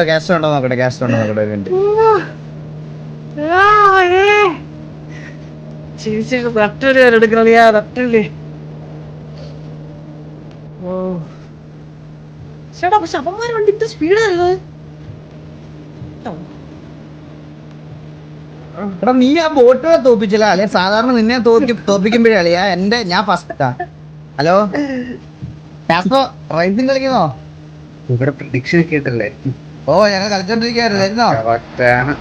Gas ഉണ്ടോ നോക്കട്ടെ, gas ഉണ്ടോ നോക്കട്ടെ ഒരു മിനിറ്റ്. എടാ നീ ആ ബോട്ടുകളെ തോപ്പിച്ചില്ല അല്ലെ? സാധാരണ നിന്നെ തോപ്പിക്കുമ്പോഴേ അളിയാ ഞാൻ ഫസ്റ്റാ. Hello rising കളിക്കുന്നോ? ഇവിടെ പ്രഡിക്ഷൻ കേട്ടല്ലേ? ഓ ഞങ്ങൾ കളിച്ചോണ്ടിരിക്കുവായിരുന്നോ?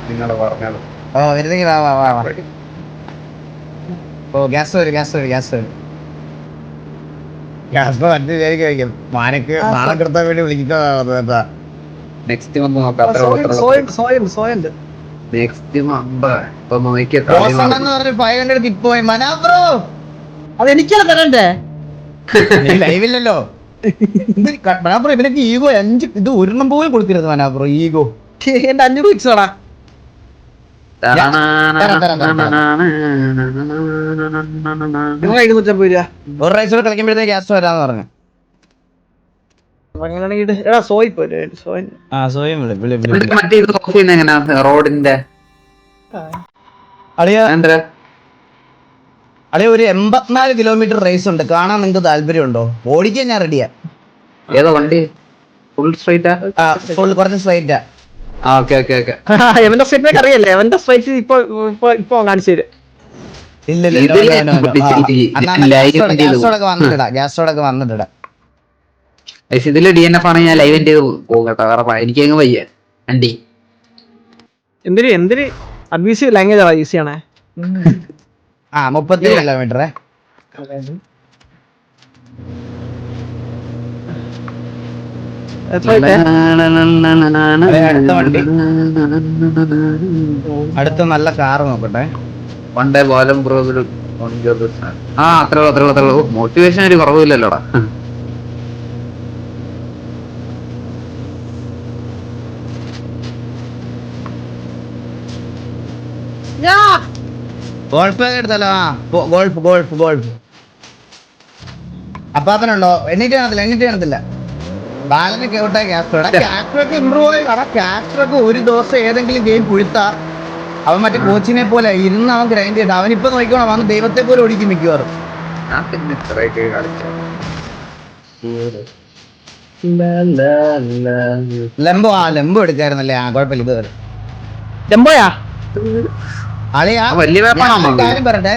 നിങ്ങൾ പറഞ്ഞത്. ഓ വരുന്നെങ്കിൽ വാ വാ വാ വാ. ഓ ഗ്യാസ് വരും വണ്ടി വിചാരിക്കും മാനക്ക് നാളെ കിടത്താൻ വേണ്ടി വിളിക്കുന്നതാ. നെക്സ്റ്റ് വന്ന് നോക്കാം. നെക്സ്റ്റ് അതെനിക്കാണ് തരണ്ടേ? ലൈവില്ലല്ലോ മനാബ്രോ. ഇവനൊക്കെ ഈഗോ 5 ഇത് ഒരെണ്ണം പോലും കൊടുക്കരുത് മനാബ്രോ. ഈഗോ എന്റെ 5 പിക്സോടാ. ഒരു റൈസോടെ കളിക്കുമ്പോഴത്തേക്ക് ഗ്യാസ് വരാന്ന് പറഞ്ഞു. റോഡിന്റെ അളിയ ഒരു 84 കിലോമീറ്റർ റേസ് ഉണ്ട്. കാണാൻ നിങ്ങൾക്ക് താല്പര്യമുണ്ടോ? ഓടിക്കാൻ ഞാൻ റെഡിയാ. ഏതോ വണ്ടി? ഫുൾ സ്ട്രൈറ്റാ? കുറച്ച് സ്ട്രൈറ്റാ. അറിയല്ലേ അവന്റെ സ്ട്രൈറ്റ് ഇപ്പൊ കാണിച്ചു തരും. ഗ്യാസോടൊക്കെ വന്നിട്ടാ. ഇതില് DNF ആണ്. ഞാൻ ലൈവ് ചെയ്ത് പോകും കേട്ടോ. വേറെ എനിക്കങ്ങ് വയ്യ വണ്ടി. എന്തിന് അബ്യൂസീവ് ലാംഗ്വേജ് ആണ് യൂസ് ചെയ്യണേ. 37 കിലോമീറ്റർ. അടുത്ത നല്ല കാറ് നോക്കട്ടെ. പണ്ടേ ബോലം അത്രേ ഉള്ളൂ. മോട്ടിവേഷൻ ഒരു കുറവില്ലല്ലോടാ. ഗോൾഫ് എടുത്തല്ലോ. ഗോൾഫ് അപ്പാപ്പനുണ്ടോ? എണ്ണീറ്റ് കാണത്തില്ല. ബാലന് കേട്ടാ ക്യാസ്റ്ററൊക്കെ ഇമ്പ്രൂവ് ആയി. ക്യാസ്റ്ററൊക്കെ ഒരു ദിവസം ഏതെങ്കിലും ഗെയിം പുഴുത്താ അവൻ മറ്റേ കോച്ചിനെ പോലെ ഇരുന്ന് അവൻ ഗ്രൈൻഡ് ചെയ്ത് അവനിപ്പൊ നോക്കിക്കോണം. അവൻ ദൈവത്തെ പോലെ ഓടിക്കും മിക്കവാറും. ലെമ്പോ എടുക്കായിരുന്നല്ലേ? കുഴപ്പമില്ല. ഇത് വരെ ലെമ്പോയാ കാര്യം പറയട്ടെ.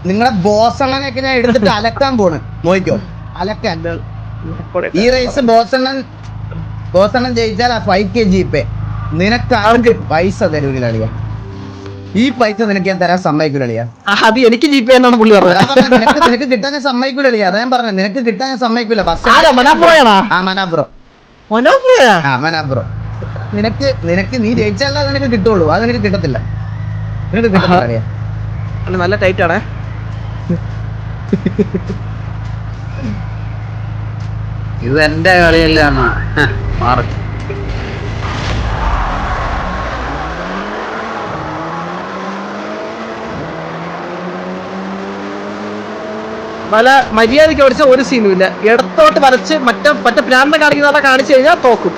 നിങ്ങളെ ബോസണ്ണനെയൊക്കെ ഞാൻ എടുത്തിട്ട് അലക്കാൻ പോണ്. നോക്കിക്കോ അലക്കാൻ. ഈ റേസ് ബോസണ്ണൻ ജയിച്ചാൽ 5K ജീപ്പേ. നിനക്ക് ആൾക്ക് പൈസ തരൂല അളിയാ. ഈ പൈസ നിനക്ക് ഞാൻ തരാൻ സമ്മതിക്കൂല അളിയാ. അത് എനിക്ക് ജീപ്പേ എന്നാണ് പുള്ളി പറഞ്ഞത്. നിനക്ക് കിട്ടാൻ ഞാൻ സമ്മതിക്കൂല അളിയാ. അതാ ഞാൻ പറഞ്ഞത്. നിനക്ക് കിട്ടാൻ ഞാൻ സമ്മതിക്കൂല. മനാബ്രോ നിനക്ക് നീ ജയിച്ചാലേ നിനക്ക് കിട്ടുള്ളൂ. അത് നിനക്ക് കിട്ടത്തില്ല. അറിയാ നല്ല ടൈറ്റ് ആണേ. ഇത് എന്റെ കളിയല്ലാണ്. പല മര്യാദയ്ക്ക് ഓടിച്ച ഒരു സീനും ഇല്ല. ഇടത്തോട്ട് വരച്ച് മറ്റേ പ്രാന്തം കാണിക്കുന്നതാ കാണിച്ചു കഴിഞ്ഞാൽ തോക്കും.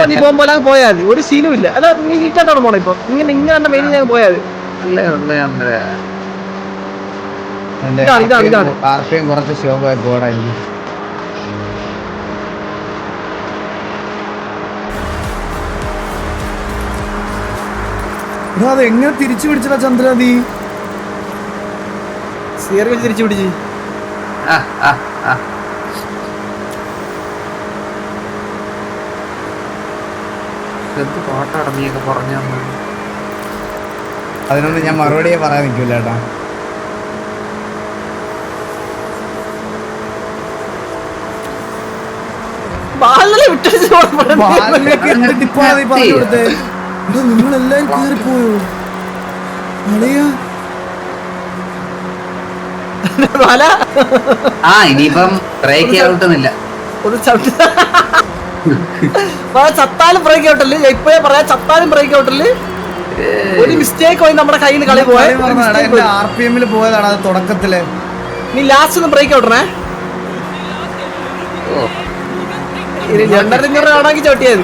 നീ പോകുമ്പോൾ പോയാൽ മതി. ഒരു സീനും ഇല്ല. അല്ല നീ നീറ്റായിട്ടാണ് പോണേ. ഇപ്പൊ ഇങ്ങനെ തന്നെ മെയിൻ ഞാൻ പോയാൽ ഇതാണ് കുറച്ച് ശോഭ ഗോഡായിരിക്കും. അതെങ്ങനെ തിരിച്ചു പിടിച്ചടാ ചന്ദ്ര? നീ തിരിച്ചു പിടിച്ച് അതിനൊന്നും ഞാൻ മറുപടിയെ പറയാൻ നിൽക്കില്ല കേട്ടാ. നിങ്ങളെല്ലാരും കേറിപ്പോയോ? ഇനിയിപ്പം ബ്രേക്ക് ഔട്ടൊന്നുമില്ല. ചത്താലും ബ്രേക്ക് ഔട്ടല്ലേ? ഇപ്പോഴേ പറയാ, ചത്താലും ബ്രേക്ക് ഔട്ടല്ലേ? ഒരു മിസ്റ്റേക്ക് പോയി നമ്മുടെ കയ്യിൽ കളി പോയ RPM പോയതാണ് അത് തുടക്കത്തില്. നീ ലാസ്റ്റ് ഒന്ന് ബ്രേക്ക് ഔട്ടണേ. $2,500 ആണെങ്കിൽ ചോട്ടിയത്.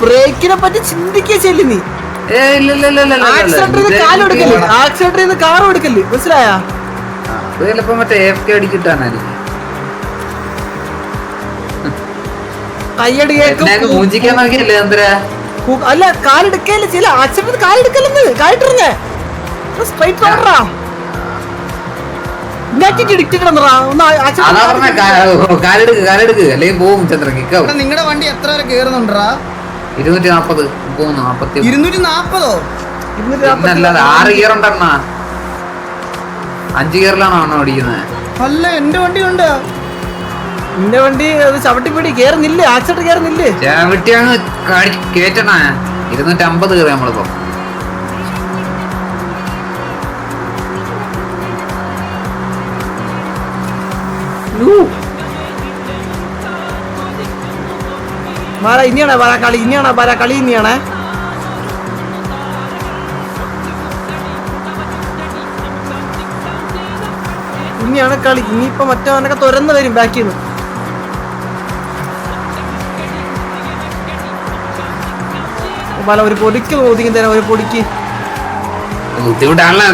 ബ്രേക്കിനെ പറ്റി ചിന്തിക്കുക ചെല്ലി നീ. ആക്സിഡന്റ് കാറും എടുക്കല്, മനസ്സിലായ? ചിലപ്പോ മറ്റേ AFK അടിച്ചിട്ടാനായിരിക്കും. മൂഞ്ചിക്കാൻ നോക്കിയല്ലേ എന്തിനാ? അല്ല, കാലെടുക്കല് ചില ആക്സിഡന്റ് കാലെടുക്കലെന്ന് കാലിട്ടിരുന്നേ സ്ട്രൈറ്റ് റോഡറാ. കാലെടുക്ക് അല്ലെങ്കിൽ പോകും ചന്ദ്രൻ. നിങ്ങളുടെ വണ്ടി എത്ര വരെ കേറുന്നുണ്ടാ? 240 40 240ഓ? അല്ലാതെ 6 ഗിയർ ഉണ്ടെണ്ണ. 5 ഗിയറിലാണോ അണ്ണ ഓടിക്കുന്നത്? അല്ല, എന്റെ വണ്ടി ഉണ്ട്. എന്റെ വണ്ടി ചവിട്ടിപ്പിടി കേറുന്നില്ലേ, ആക്സിഡന്റ് കേറുന്നില്ലേ? ചവിട്ടിയാണ് കേറ്റണ. 250 കയറി നമ്മളിപ്പോ. ഇനിയാണേ കളി, ഇനിയാണോ കളി, ഇനിയാണേ. ഇനിയാണ് കളി. ഇനിയിപ്പോ മറ്റവനൊക്കെ തുറന്നു വരും ബാക്കിൽ നിന്ന്. ഒരു പൊടിക്ക് ഒതുങ്ങി തരാം, ഒരു പൊടിക്ക്. ബുദ്ധിമുട്ടാണല്ലോ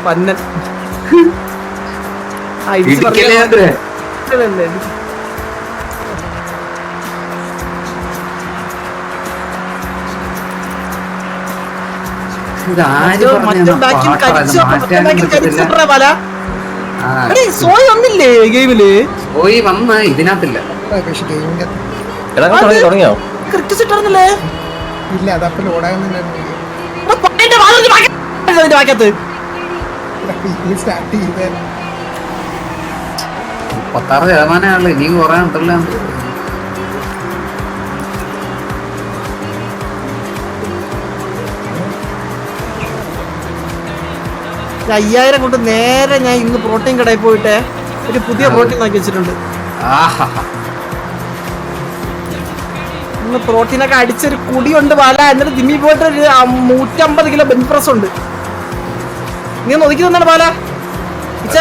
പന്നൻ. സോയി വന്നില്ലേ ഗെയിമില്? സോയി വന്ന് ഇതിനകത്തില്ല. തുടങ്ങിയോ? ക്രിക്കറ്റ് ഇട്ടിരുന്നില്ലേ? ഇല്ല, അതപ്പോ ലോഡാകുന്നില്ല. 36% ഇനിയും കുറെ ഉണ്ടല്ലോ. 5000 കൊണ്ട് നേരെ ഞാൻ ഇന്ന് പ്രോട്ടീൻ കടയിൽ പോയിട്ട് ഒരു പുതിയ പ്രോട്ടീൻ നോക്കി വെച്ചിട്ടുണ്ട്. ഇന്ന് പ്രോട്ടീനൊക്കെ അടിച്ചൊരു കുടിയുണ്ട് പാല. എന്നിട്ട് ജിമ്മി പോയിട്ട് ഒരു 150 കിലോ ബെഞ്ച് പ്രസ് ഉണ്ട്. നീ ഒന്ന് ഒതുക്കി തന്നാണ് പാല.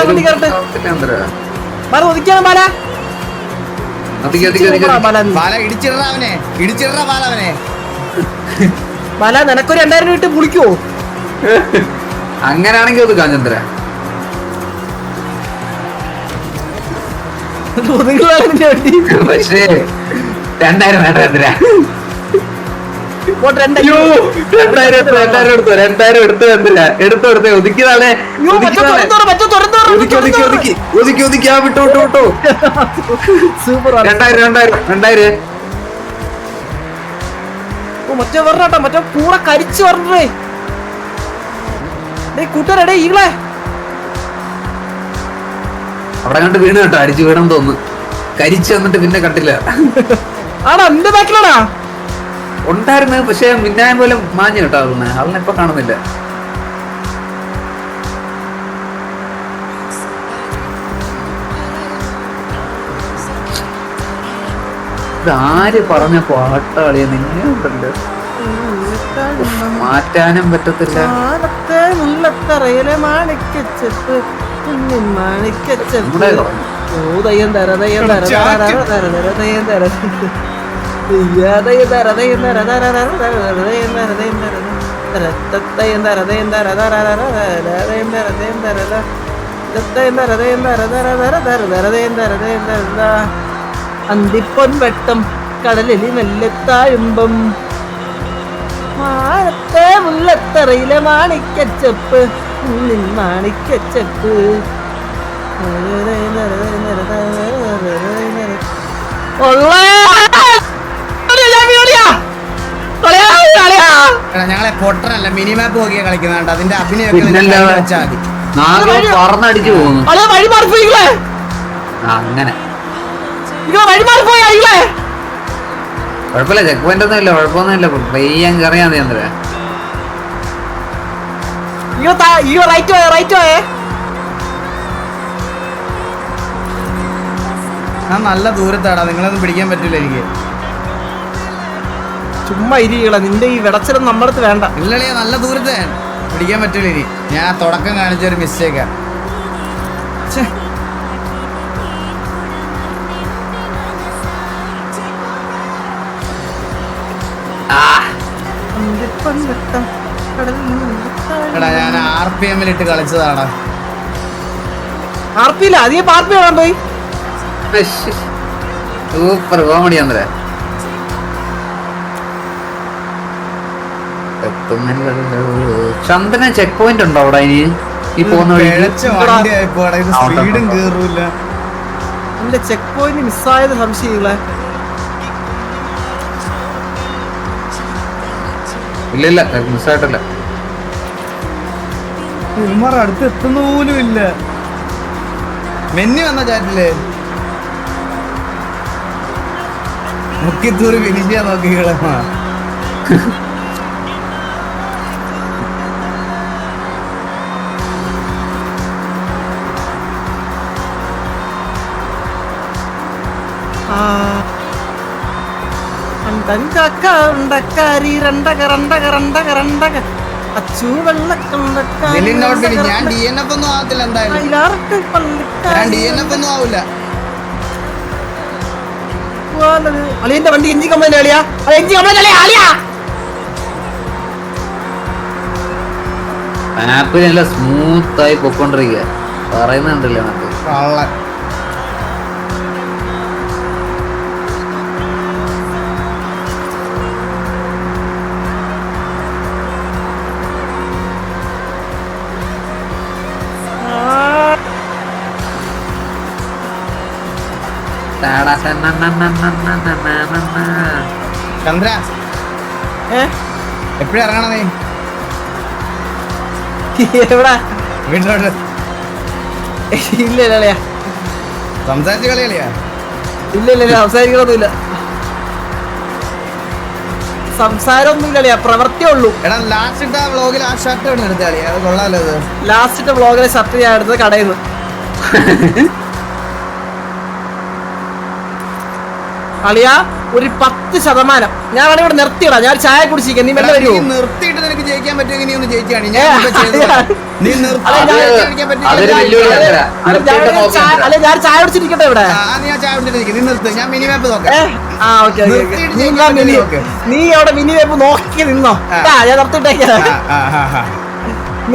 വണ്ടി കയറട്ടെ പാല, ഒതുക്കിയാണ് പാല. പാല നിനക്കൊരു 2000 ഇട്ട് പുളിക്കുവോ? അങ്ങനെയാണെങ്കിൽ ഒതുക്കാം ചന്ദ്ര. പക്ഷേ 2000 വേണ്ട ചന്ദ്ര. 2000 എടുത്ത് ചന്ദ്ര. എടുത്ത് ഒതുക്കിയതാണേ. ഒതുക്കി ആ വിട്ടു. സൂപ്പർ. 2000 മറ്റേ പറഞ്ഞാട്ടോ, മറ്റേ കൂടെ കരിച്ചു പറഞ്ഞേ കൂട്ടുകാരടേ. ഈകളെ അവിടെ കണ്ട് വീണ് കേട്ടോ, അടിച്ചു വീണം തോന്നുന്നു. കരിച്ചു വന്നിട്ട് പിന്നെ കണ്ടില്ല. ആണോ? എന്റെ ബാക്കിലാണോ ഉണ്ടായിരുന്നു, പക്ഷെ മിന്നായം പോലെ മാഞ്ഞു കേട്ടോ. ആളിനെ ഇപ്പൊ കാണുന്നില്ല. ഇതാര് പറഞ്ഞ പാട്ടാളിയ നിന്നുണ്ടല്ലോ, മാറ്റാനും പറ്റത്തില്ല. മുല്ലത്തറയിലെ മാണിക്കച്ചെപ്പ് മാണിക്കച്ചെപ്പ്. ഓ ദയ്യം തര ദയ്യം തര തര തര തര ദയ്യം തര ദയ്യം തര ദയ്യം തര തര തര തര ദയ്യം തര ദയ്യം തര ദയ്യം തര ദയ്യം തര തര തര ദയ്യം തര ദയ്യം തര ദയ്യം തര ദയ്യം തര തര തര തര തര ദയ്യം തര ദയ്യം തര. അന്തിപ്പൊൻ വെട്ടം കടലിൽ മെല്ലെത്താഴുമ്പം മാനത്തെ മുല്ലത്തറയിലെ മാണിക്കച്ചെപ്പ് മാണിക്കച്ചെപ്പ്. ഞങ്ങളെ പൊട്ടറല്ല, മിനിമാപ്പ് നോക്കിയാ കളിക്കുന്നുണ്ട്. അതിന്റെ അഭിനയൊക്കെ പറന്നടിച്ചു പോകുന്നു. വഴി മാറിപ്പോയില്ലേ? അങ്ങനെ വഴി മാറിപ്പോയില്ലേ? കുഴപ്പമില്ല, ചെക്ക് പോയിന്റ് ഒന്നും ഇല്ല, കുഴപ്പമൊന്നും ഇല്ല. പയ്യാൻ കറിയാ ചന്ദ്ര. റൈറ്റ് പോയേ ഞാൻ നല്ല ദൂരത്താടാ, നിങ്ങളൊന്നും പിടിക്കാൻ പറ്റില്ല എനിക്ക്. ചുമ്മാ ഇരികള, നിന്റെ ഈ വിടച്ചിലൊന്നും നമ്മുടെ അടുത്ത് വേണ്ട. ഇല്ലല്ലേ, നല്ല ദൂരത്ത് പിടിക്കാൻ പറ്റില്ല ഇനി. ഞാൻ തുടക്കം കാണിച്ച ഒരു മിസ്റ്റേക്കാ. എടാ ഞാൻ RPM ഇട്ട് കളിച്ചതാടാ. ആർപ്പിയില്ല, അധികം പാർപ്പി കാണാൻ പോയി. സൂപ്പർ കോമഡി ആണല്ലേ. ചന്ദന ചെക്ക് പോയിന്റ് ഉണ്ടോ അവിടെ? ഇനി ഈ പോകുന്ന സ്പീഡും കേറൂല. എന്റെ ചെക്ക് പോയിന്റ് മിസ്സായത് സംശയങ്ങളെ. ഇല്ല മിസ്സായിട്ടല്ല. ഉമ്മർ അടുത്ത് എത്തുന്ന പോലും ഇല്ല. മെന്നി വന്ന ചാറ്റില് മുക്കിത്തൂര് ഫിനിഷ് ചെയ്യാൻ നോക്കികളെ. ഞാൻ DNF ഒന്നും ആവത്തില്ല എന്തായാലും. ഞാൻ DNF ഒന്നും ആവൂല. അളിയന്റെ വണ്ടി എഞ്ചിൻ കംപ്ലൈന്റ് അളിയാ, എഞ്ചിൻ കംപ്ലൈന്റ് അളിയാ. ആപ്പ് നല്ല സ്മൂത്ത് ആയി പൊക്കോണ്ടിരിക്കുക. പറയുന്നുണ്ടല്ലേ നമുക്ക് കള്ളൻ. ചന്ദ്ര എപ്പോഴും ഇറങ്ങണം നീ? എവിടാ? വീട്ടിലോട്ട്. ഇല്ല അളിയാ, സംസാരിച്ച് കളി കളിയാ? ഇല്ല സംസാരിക്കണമൊന്നുമില്ല. സംസാരമൊന്നുമില്ല അളിയാ, പ്രവൃത്തിയേ ഉള്ളൂ. എടാ ലാസ്റ്റ് ഇട്ട വ്ളോഗിൽ ആ ഷർട്ട് എവിടെ എടുത്ത കളി? അത് കൊള്ളാലോ. അത് ലാസ്റ്റ് ഇട്ട വ്ളോഗിലെ ഷർട്ട് ഞാൻ എടുത്തത് കടയിൽ നിന്ന്. അളിയാ ഒരു 10%. ഞാൻ ഇവിടെ നിർത്തിയടാ, ഞാൻ ചായ കുടിച്ചിരിക്കാം. നീ വെള്ളം വരുമോ? നിർത്തിയിട്ട് നിനക്ക് ജയിക്കാൻ പറ്റുമെങ്കിൽ നീ ഒന്ന് ജയിച്ചാണ്. നീ അല്ലെ ഞാൻ ചായ കുടിച്ചിരിക്കട്ടെ ഇവിടെ. ഞാൻ ചായ കുടിച്ചിട്ട് നീ നിർത്ത്. ഞാൻ മിനി മാപ്പ് നോക്കാം. നീ അവിടെ മിനി മാപ്പ് നോക്കി നിന്നോ. ഞാൻ നിർത്തിട്ടേക്കാ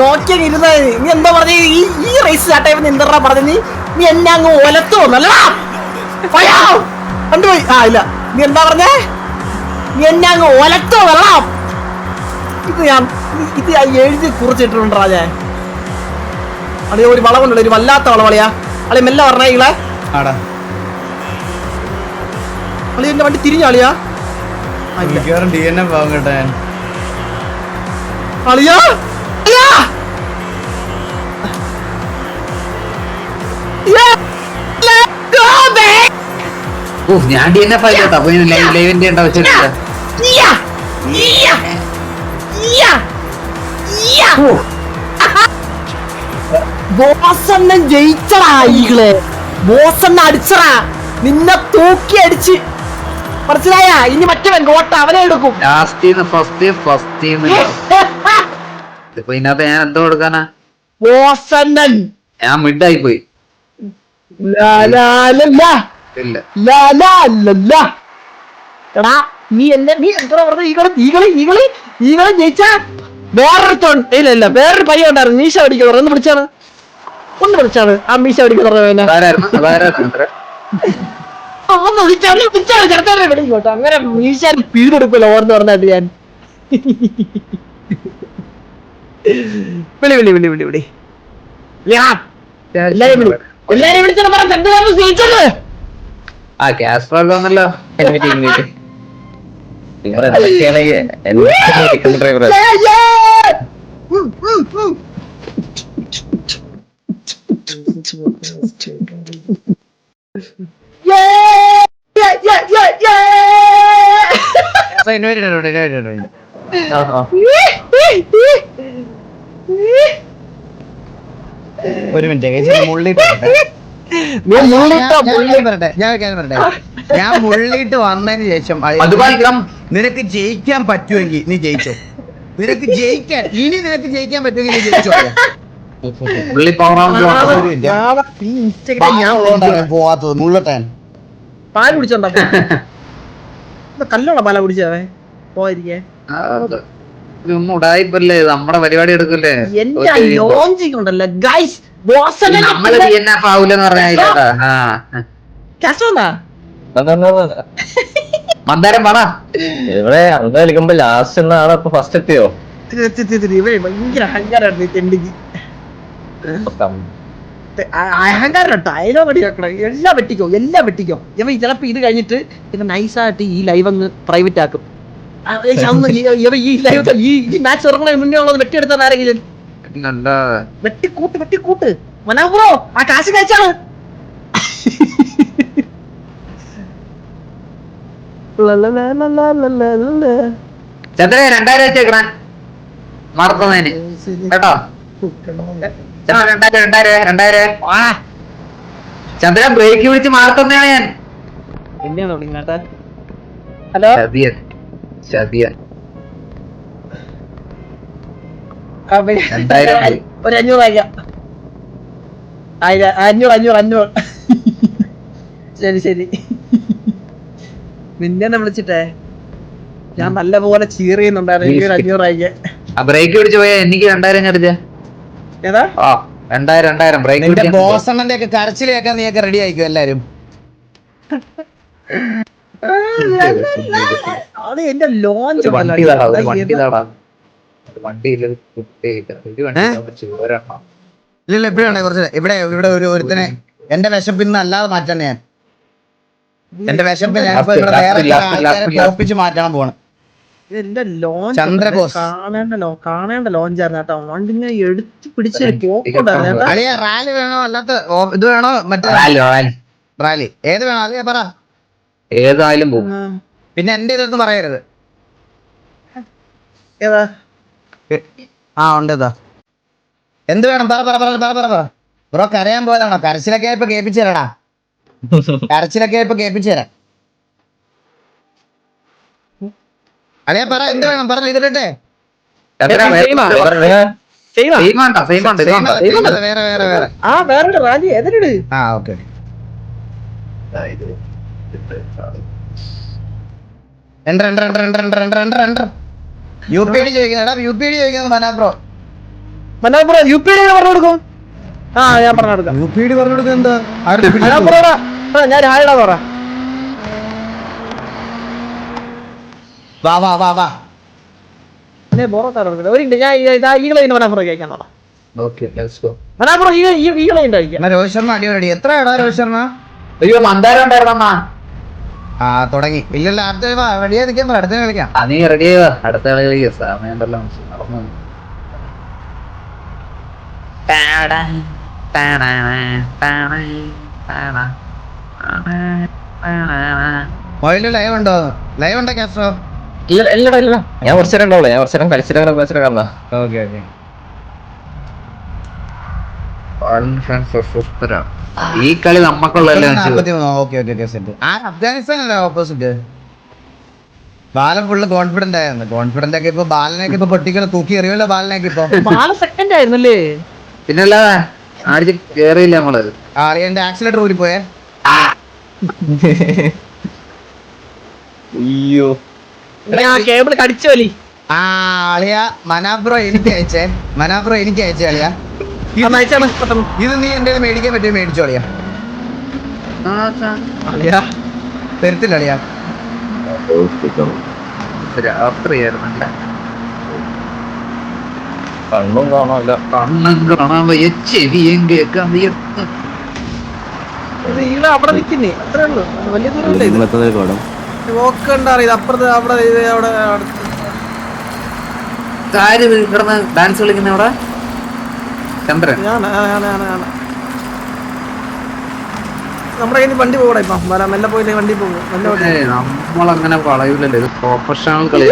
നോക്കിയ ഇരുന്ന. നീ എന്താ പറഞ്ഞ ഈ റേസ് ആ ടൈമിൽ എന്താ പറഞ്ഞ? നീ എന്നെ അങ്ങ് ഒലത്തോന്നല്ല കണ്ടുപോയി. ഇല്ല, നീ എന്താ പറഞ്ഞേ? നീ എന്നെ അങ്ങ് ഒലത്തോ വെള്ളം. ഇത് ഞാൻ എഴുതി കുറിച്ചിട്ടുണ്ടോ ഞാൻ? അളിയ ഒരു വളവുണ്ടല്ലോ, ഒരു വല്ലാത്ത വളവളിയാ. അളിയ മെല്ലെ പറഞ്ഞേ ഇങ്ങളെ. അളിയ എന്റെ വണ്ടി തിരിഞ്ഞളിയാ. DNF ആവും കേട്ടെ. അളിയാ ഞാൻ DNF ആയിട്ടോ. അപ്പൊ ലൈവിന്റെ ആവശ്യമില്ല. ബോസണ്ണൻ ജയിച്ചടാ. ഈകളെ ബോസണ്ണ അടിച്ചടാ, നിന്നെ തൂക്കി അടിച്ച്. മനസ്സിലായ? ഇനി മറ്റവൻ ഗോട്ട അവനെ എടുക്കും. ഇപ്പൊ ഇതിനകത്ത് ഞാൻ എന്തോ കൊടുക്കാനാ? ബോസണ്ണൻ ഞാൻ മിഡായി പോയി. എടാ നീ എന്താ പറഞ്ഞ? ഈകളെ ജയിച്ചാ വേറൊരുത്തോൺ. ഇല്ല വേറൊരു പയ്യ ഉണ്ടായിരുന്നു, മീശ പഠിക്കുന്നത്. ഒന്ന് വിളിച്ചാണ് ആ മീശ പഠിക്കുന്നത്. അങ്ങനെ മീശ പീടെടുക്കല്ലോ ഓർന്ന് പറഞ്ഞാട്ട് ഞാൻ. വിളി എല്ലാരും വിളിച്ചാൽ പറഞ്ഞത്. ആ ഗ്യാസ് പ്രോബ്ലം ഒന്നല്ലോ. ഡ്രൈവർ ഇൻവൈറ്റ് ഒരു മിനിറ്റ് മുള്ളിട്ട് പറയട്ടെ ഞാൻ മുള്ളിട്ട് വന്നതിന് ശേഷം നിനക്ക് ജയിക്കാൻ പറ്റുമെങ്കിൽ നീ ജയിച്ചോ. നിനക്ക് ജയിക്കാൻ പറ്റുമെങ്കിൽ നീ ജയിച്ചോ. പോവാത്തത് മുള്ളട്ടാൻ പാല് കുടിച്ചോണ്ടാ കല്ലോള പാല കുടിച്ചേ പോയിരിക്കേ ഉടായിപ്പല്ലേ നമ്മുടെ പരിപാടി എടുക്കല്ലേ. എന്റെ ലോഞ്ചിങ് ഉണ്ടല്ലോ ഗൈസ് നമ്മള് DNF ആവൂലെന്ന് പറഞ്ഞാ മന്ദാരം പറ. ഇവിടെ അന്ന് കളിക്കുമ്പോ ലാസ്റ്റ് എന്നാണ് ഇപ്പൊ ഫസ്റ്റ് എത്തിയോ? ഭയങ്കര അഹങ്കാരായിരുന്നു തെണ്ടിക്ക്. അഹങ്കാരം ഡയലോഗ് അടിയാക്കണം. എല്ലാം വെട്ടിക്കോ ഇവ ചിലപ്പോ ഇത് കഴിഞ്ഞിട്ട് പിന്നെ നൈസായിട്ട് ഈ ലൈവ് അങ്ങ് പ്രൈവറ്റ് ആക്കും. ഈ ലൈവ് ഈ മാച്ച് ഇറങ്ങണ മുന്നേ ഉള്ളത് വെട്ടിയെടുത്താൽ ആരെങ്കിലും വെട്ടിക്കൂട്ട് മനാപുറോ ആ കാശ് കഴിച്ചാണ്. ചന്ദ്ര 2000 വെച്ചേക്കണ മറക്കുന്നതിന് കേട്ടോ. 2000 ചന്ദ്ര ബ്രേക്ക് പിടിച്ച് മാർത്തുന്നതാണ് ഞാൻ. ഹലോ ചതിയൻ ഒരു 500 500 ശരി നിന്നെ വിളിച്ചിട്ടേ ഞാൻ നല്ലപോലെ ചീർ ചെയ്യുന്നുണ്ടായിരുന്നു. എനിക്ക് 500 അയക്കാൻ. ബ്രേക്ക് പിടിച്ച് പോയാ എനിക്ക് 2000 അടിച്ച ഏതാ 2000 ബ്രേക്ക്. ബോസണ്ണന്റെ ഒക്കെ കരച്ചിൽ കേൾക്കാൻ നീയൊക്കെ റെഡി ആയിക്കും എല്ലാരും. അത് എന്റെ ലോഞ്ച് ഇല്ല എപ്പോഴാണ് കുറച്ച് ഇവിടെ ഒരുത്തനെ എന്റെ വിശപ്പിന്ന് അല്ലാതെ മാറ്റാൻ ഞാൻ എന്റെ വിശപ്പ് ഞാൻ ഓപ്പിച്ച് മാറ്റാൻ പോണ്. എന്റെ ലോഞ്ച് ചന്ദ്രബോസ് കാണേണ്ട ലോഞ്ചായിരുന്നു കേട്ടോ. വണ്ടിങ്ങനെ എടുത്ത് പിടിച്ച് പോക്കുണ്ടായിരുന്നു. റാലി വേണോ അല്ലാത്ത ഇത് വേണോ മറ്റേ റാലി ഏത് വേണോ അത് പറ. ഏതായാലും പോകും. പിന്നെ എന്റെ ഇതൊന്നും പറയരുത്. ഏതാ ഉണ്ട് ഇതാ എന്ത് വേണം പറ. ബ്രോ കരയാൻ പോയതാണോ? കരച്ചിലൊക്കെ ഇപ്പൊ കേൾപ്പിച്ചു തരാടാ. അളിയാ പറ എന്ത് വേണം പറഞ്ഞ ഇതിട്ടെ. വേറെ റാലി എതിരിട്. ഓക്കെ UPD ചോദിക്കുന്നത് മനാബ്രോ UPD പറഞ്ഞു കൊടുക്കും. ഞാൻ പറഞ്ഞു കൊടുക്കാം. UPD പറഞ്ഞു കൊടുക്കുക എന്താ ഞാൻ രാവിലെ പറ വാ ബോറത്താറുണ്ട്. ഒരു ഞാൻ ഈകളെ മനാഫുറ കഴിക്കാൻ മനാഫുറ ഈകളെ ഉണ്ടായിരിക്കാം. രോഹിത് ശർമ്മ അടിപൊളി. എത്ര രോഹിത് ശർമ്മ? അയ്യോ മന്ദാരം ഉണ്ടായിരുന്ന തുടങ്ങി. ഇല്ലല്ല അടുത്ത റെഡിയാ നിൽക്കാൻ അടുത്ത കളിക്കാം. നീ റെഡി ആവാ. അടുത്ത കളി കളിക്കാം. സമയമുണ്ടല്ലോ നടന്നു. മൊബൈലിൽ ലൈവ് ഉണ്ടോ? ലൈവ് ഉണ്ടോ കാസ്ട്രോ? ഇല്ല ഞാൻ കുറച്ചു നേരം ഉണ്ടാവുള്ളൂ. ഞാൻ കുറച്ചു നേരം കളിച്ചിട്ട് കാണാം. ഓക്കെ ഈ കളി നമ്മക്കുള്ളല്ലേ. അഫ്ഗാനിസ്ഥാൻ അല്ലേ ഓപ്പോസിറ്റ്? ബാലൻ ഫുള്ള് കോൺഫിഡന്റ് ആയിരുന്നു. കോൺഫിഡന്റ് ഒക്കെ ഇപ്പൊ ബാലനൊക്കെ ഇപ്പൊ പൊട്ടിക്കണ തൂക്കി എറിയല്ലോ. ബാലനൊക്കെ ഇപ്പൊ സെക്കൻഡ് ആയിരുന്നല്ലേ? പിന്നല്ലാതെ ആടിച്ച് കേറിയില്ല നമ്മള്. അറിയന്റെ ആക്സിലേറ്റർ ഊരി പോയേ. അയ്യോ കേബിൾ കടിച്ചു വലി. അളിയ മനാബ്രോ എനിക്ക് അയച്ചേ അളിയ. ഇത് നീ എന്റെ മേടിക്കാൻ പറ്റിയ മേടിച്ചോ അളിയ. തരത്തില്ല അളിയ. രാത്രിയായിരുന്നു. കണ്ണും കാണാനില്ല. കണ്ണും കാണാൻ വയ്യ, ചെവിയും കേൾക്കാൻ വയ്യ. അവിടെ നിൽക്കുന്നേ അത്രേ ഉള്ളൂ. വലിയ ദൂരം അപ്പുറത്ത് അവിടെ കിടന്ന് ഡാൻസ് കളിക്കുന്ന അവിടെ ചന്ദ്രൻ. നമ്മുടെ കയ്യിൽ വണ്ടി പോകണം. ഇപ്പം മെല്ലെ പോയില്ലേ വണ്ടി പോകും. നമ്മളങ്ങനെ വളയൂലല്ലോ. ഇത് പ്രൊഫഷണൽ കളി.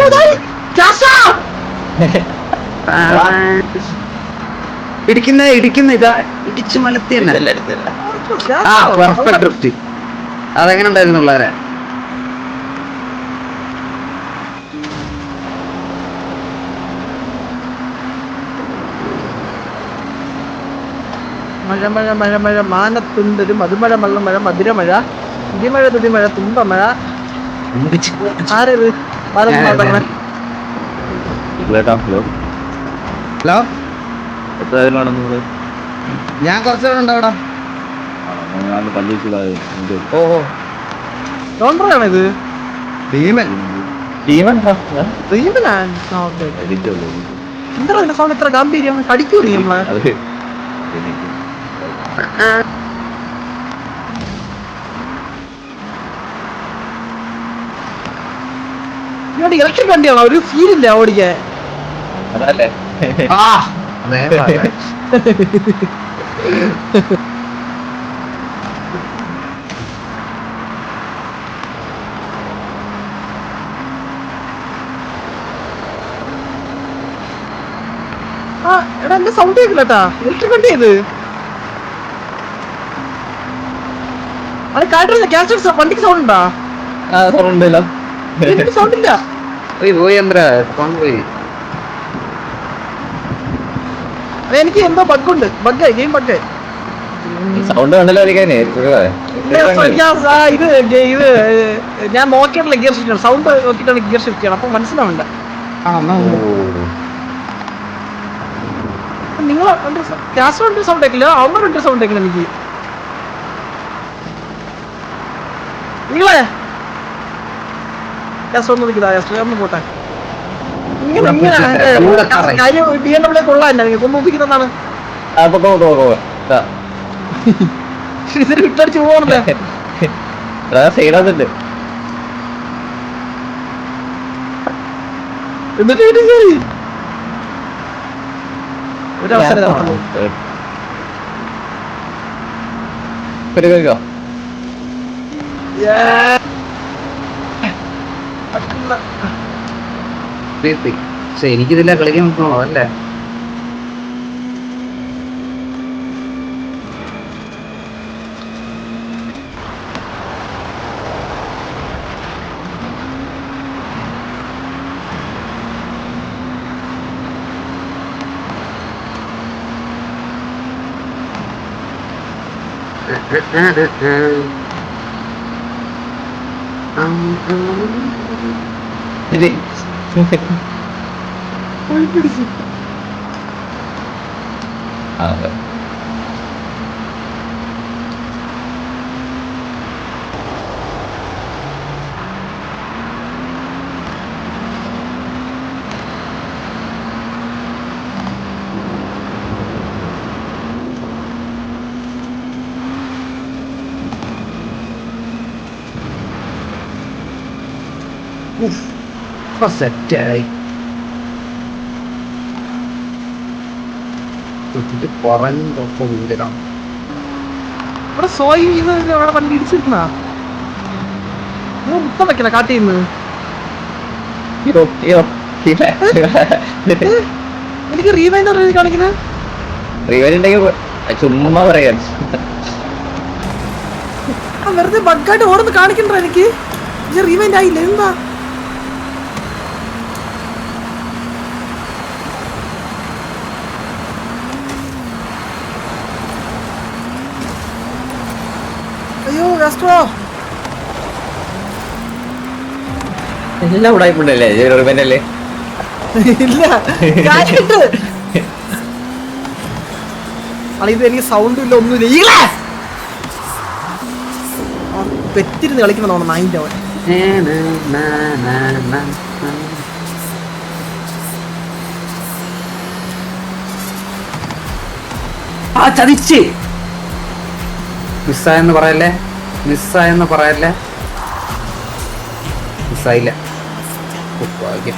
ഇടിക്കുന്ന ഇതാ ഇടിച്ചു മലത്തി തന്നെ. ആ പെർഫെക്റ്റ് ഡ്രിഫ്റ്റ്. അതെങ്ങനെ ഉണ്ടായിരുന്നുള്ളവരെ? മഴ മാനത്തുണ്ടൊരു മധുമഴ മള്ളമഴ മധുരമഴ ഇടിമഴ തുടിമഴ തുമ്പമഴ. ആരത്? ഹലോ, ഞാൻ കുറച്ചുകൂടെ അവിടെ. ഓഹോ, ഡോണ്ടറാണ് ഇത്. ഭീമൻ. എന്താ ഇതിന്റെ സൗണ്ട് ഇത്ര ഗാംഭീര്യം? കടിക്കൂല നമ്മളെ? ഇലക്ട്രിക് വണ്ടിയാണോ? ഒരു ഫീലില്ല ഓടിക്കാൻ. ആ അതെ. ആ എടാ എന്റെ സൗണ്ട് കേൾക്കില്ലട്ടാ. ഇലക്ട്രിക് വണ്ടി ഇത്. അത് കാറ്ററിംഗ് വണ്ടിക്ക് സൗണ്ട് ഉണ്ടാ? സൗണ്ട് ഇല്ല. പോയി എന്താ പോയി. എനിക്ക് എന്തോ ബഗ്ഗുണ്ട്. ബഗ്ഗായി, ഗെയിം ബഗ്ഗായി. സൗണ്ട് കണ്ടല്ലോ. ഇത് ഞാൻ നോക്കിയിട്ടുള്ള ഗിയർ ഷിഫ്റ്റ് ആണ്. സൗണ്ട് നോക്കിയിട്ടാണ് ഗിയർ ഷിഫ്റ്റ് ചെയ്യണം. അപ്പൊ മനസ്സിലാവണ്ട. നിങ്ങൾ കാസർഗോഡ് സൗണ്ട് കേൾക്കില്ല, അവരുടെ സൗണ്ട് കേൾക്കില്ല എനിക്ക്. നിങ്ങളെ ഒന്ന് പോട്ടെ. കാര്യം BMW കൊള്ളാൻ ഒന്ന് ഒപ്പിക്കുന്നതാണ്. ഇതിന് വിട്ടടിച്ച് പോകണല്ലേ? സൈഡാന്നുണ്ട്. എന്നിട്ട് ഒരവസരം പക്ഷെ എനിക്കിതില്ല കളിക്കാൻ പറ്റുള്ളൂ അല്ലേ? സെറ്റായി. കുറഞ്ഞൊപ്പം വീടാണ് ഇവിടെ. സോയി അവിടെ വണ്ടി ഇടിച്ചിരുന്ന മുത്തം വെക്കണ കാട്ടിന്ന്. എനിക്ക് റീവൈൻഡ് കാണിക്കുന്നത്. ചുമ്മാ പറയാൻ വെറുതെ ബഗ്ഗായിട്ട് ഓരോന്ന് കാണിക്കണ്ട. എനിക്ക് റീവൈൻഡ് ആയില്ല. എന്താ അയ്യോ കാസ്ട്രോ. എല്ലാം ഉടായിപ്പുണ്ടല്ലേ റിവെന്റല്ലേ? ഇല്ല ഇത് എനിക്ക് സൗണ്ടും ഇല്ല, ഒന്നുമില്ല. പെറ്റിരുന്ന് കളിക്കുന്ന നായിന്റെ അവൻ. ആ ചതിച്ച് മിസ്സായെന്ന് പറയല്ലേ, മിസ്സായെന്ന് പറയല്ലേ. മിസ്സായില്ല. ഭാഗ്യം.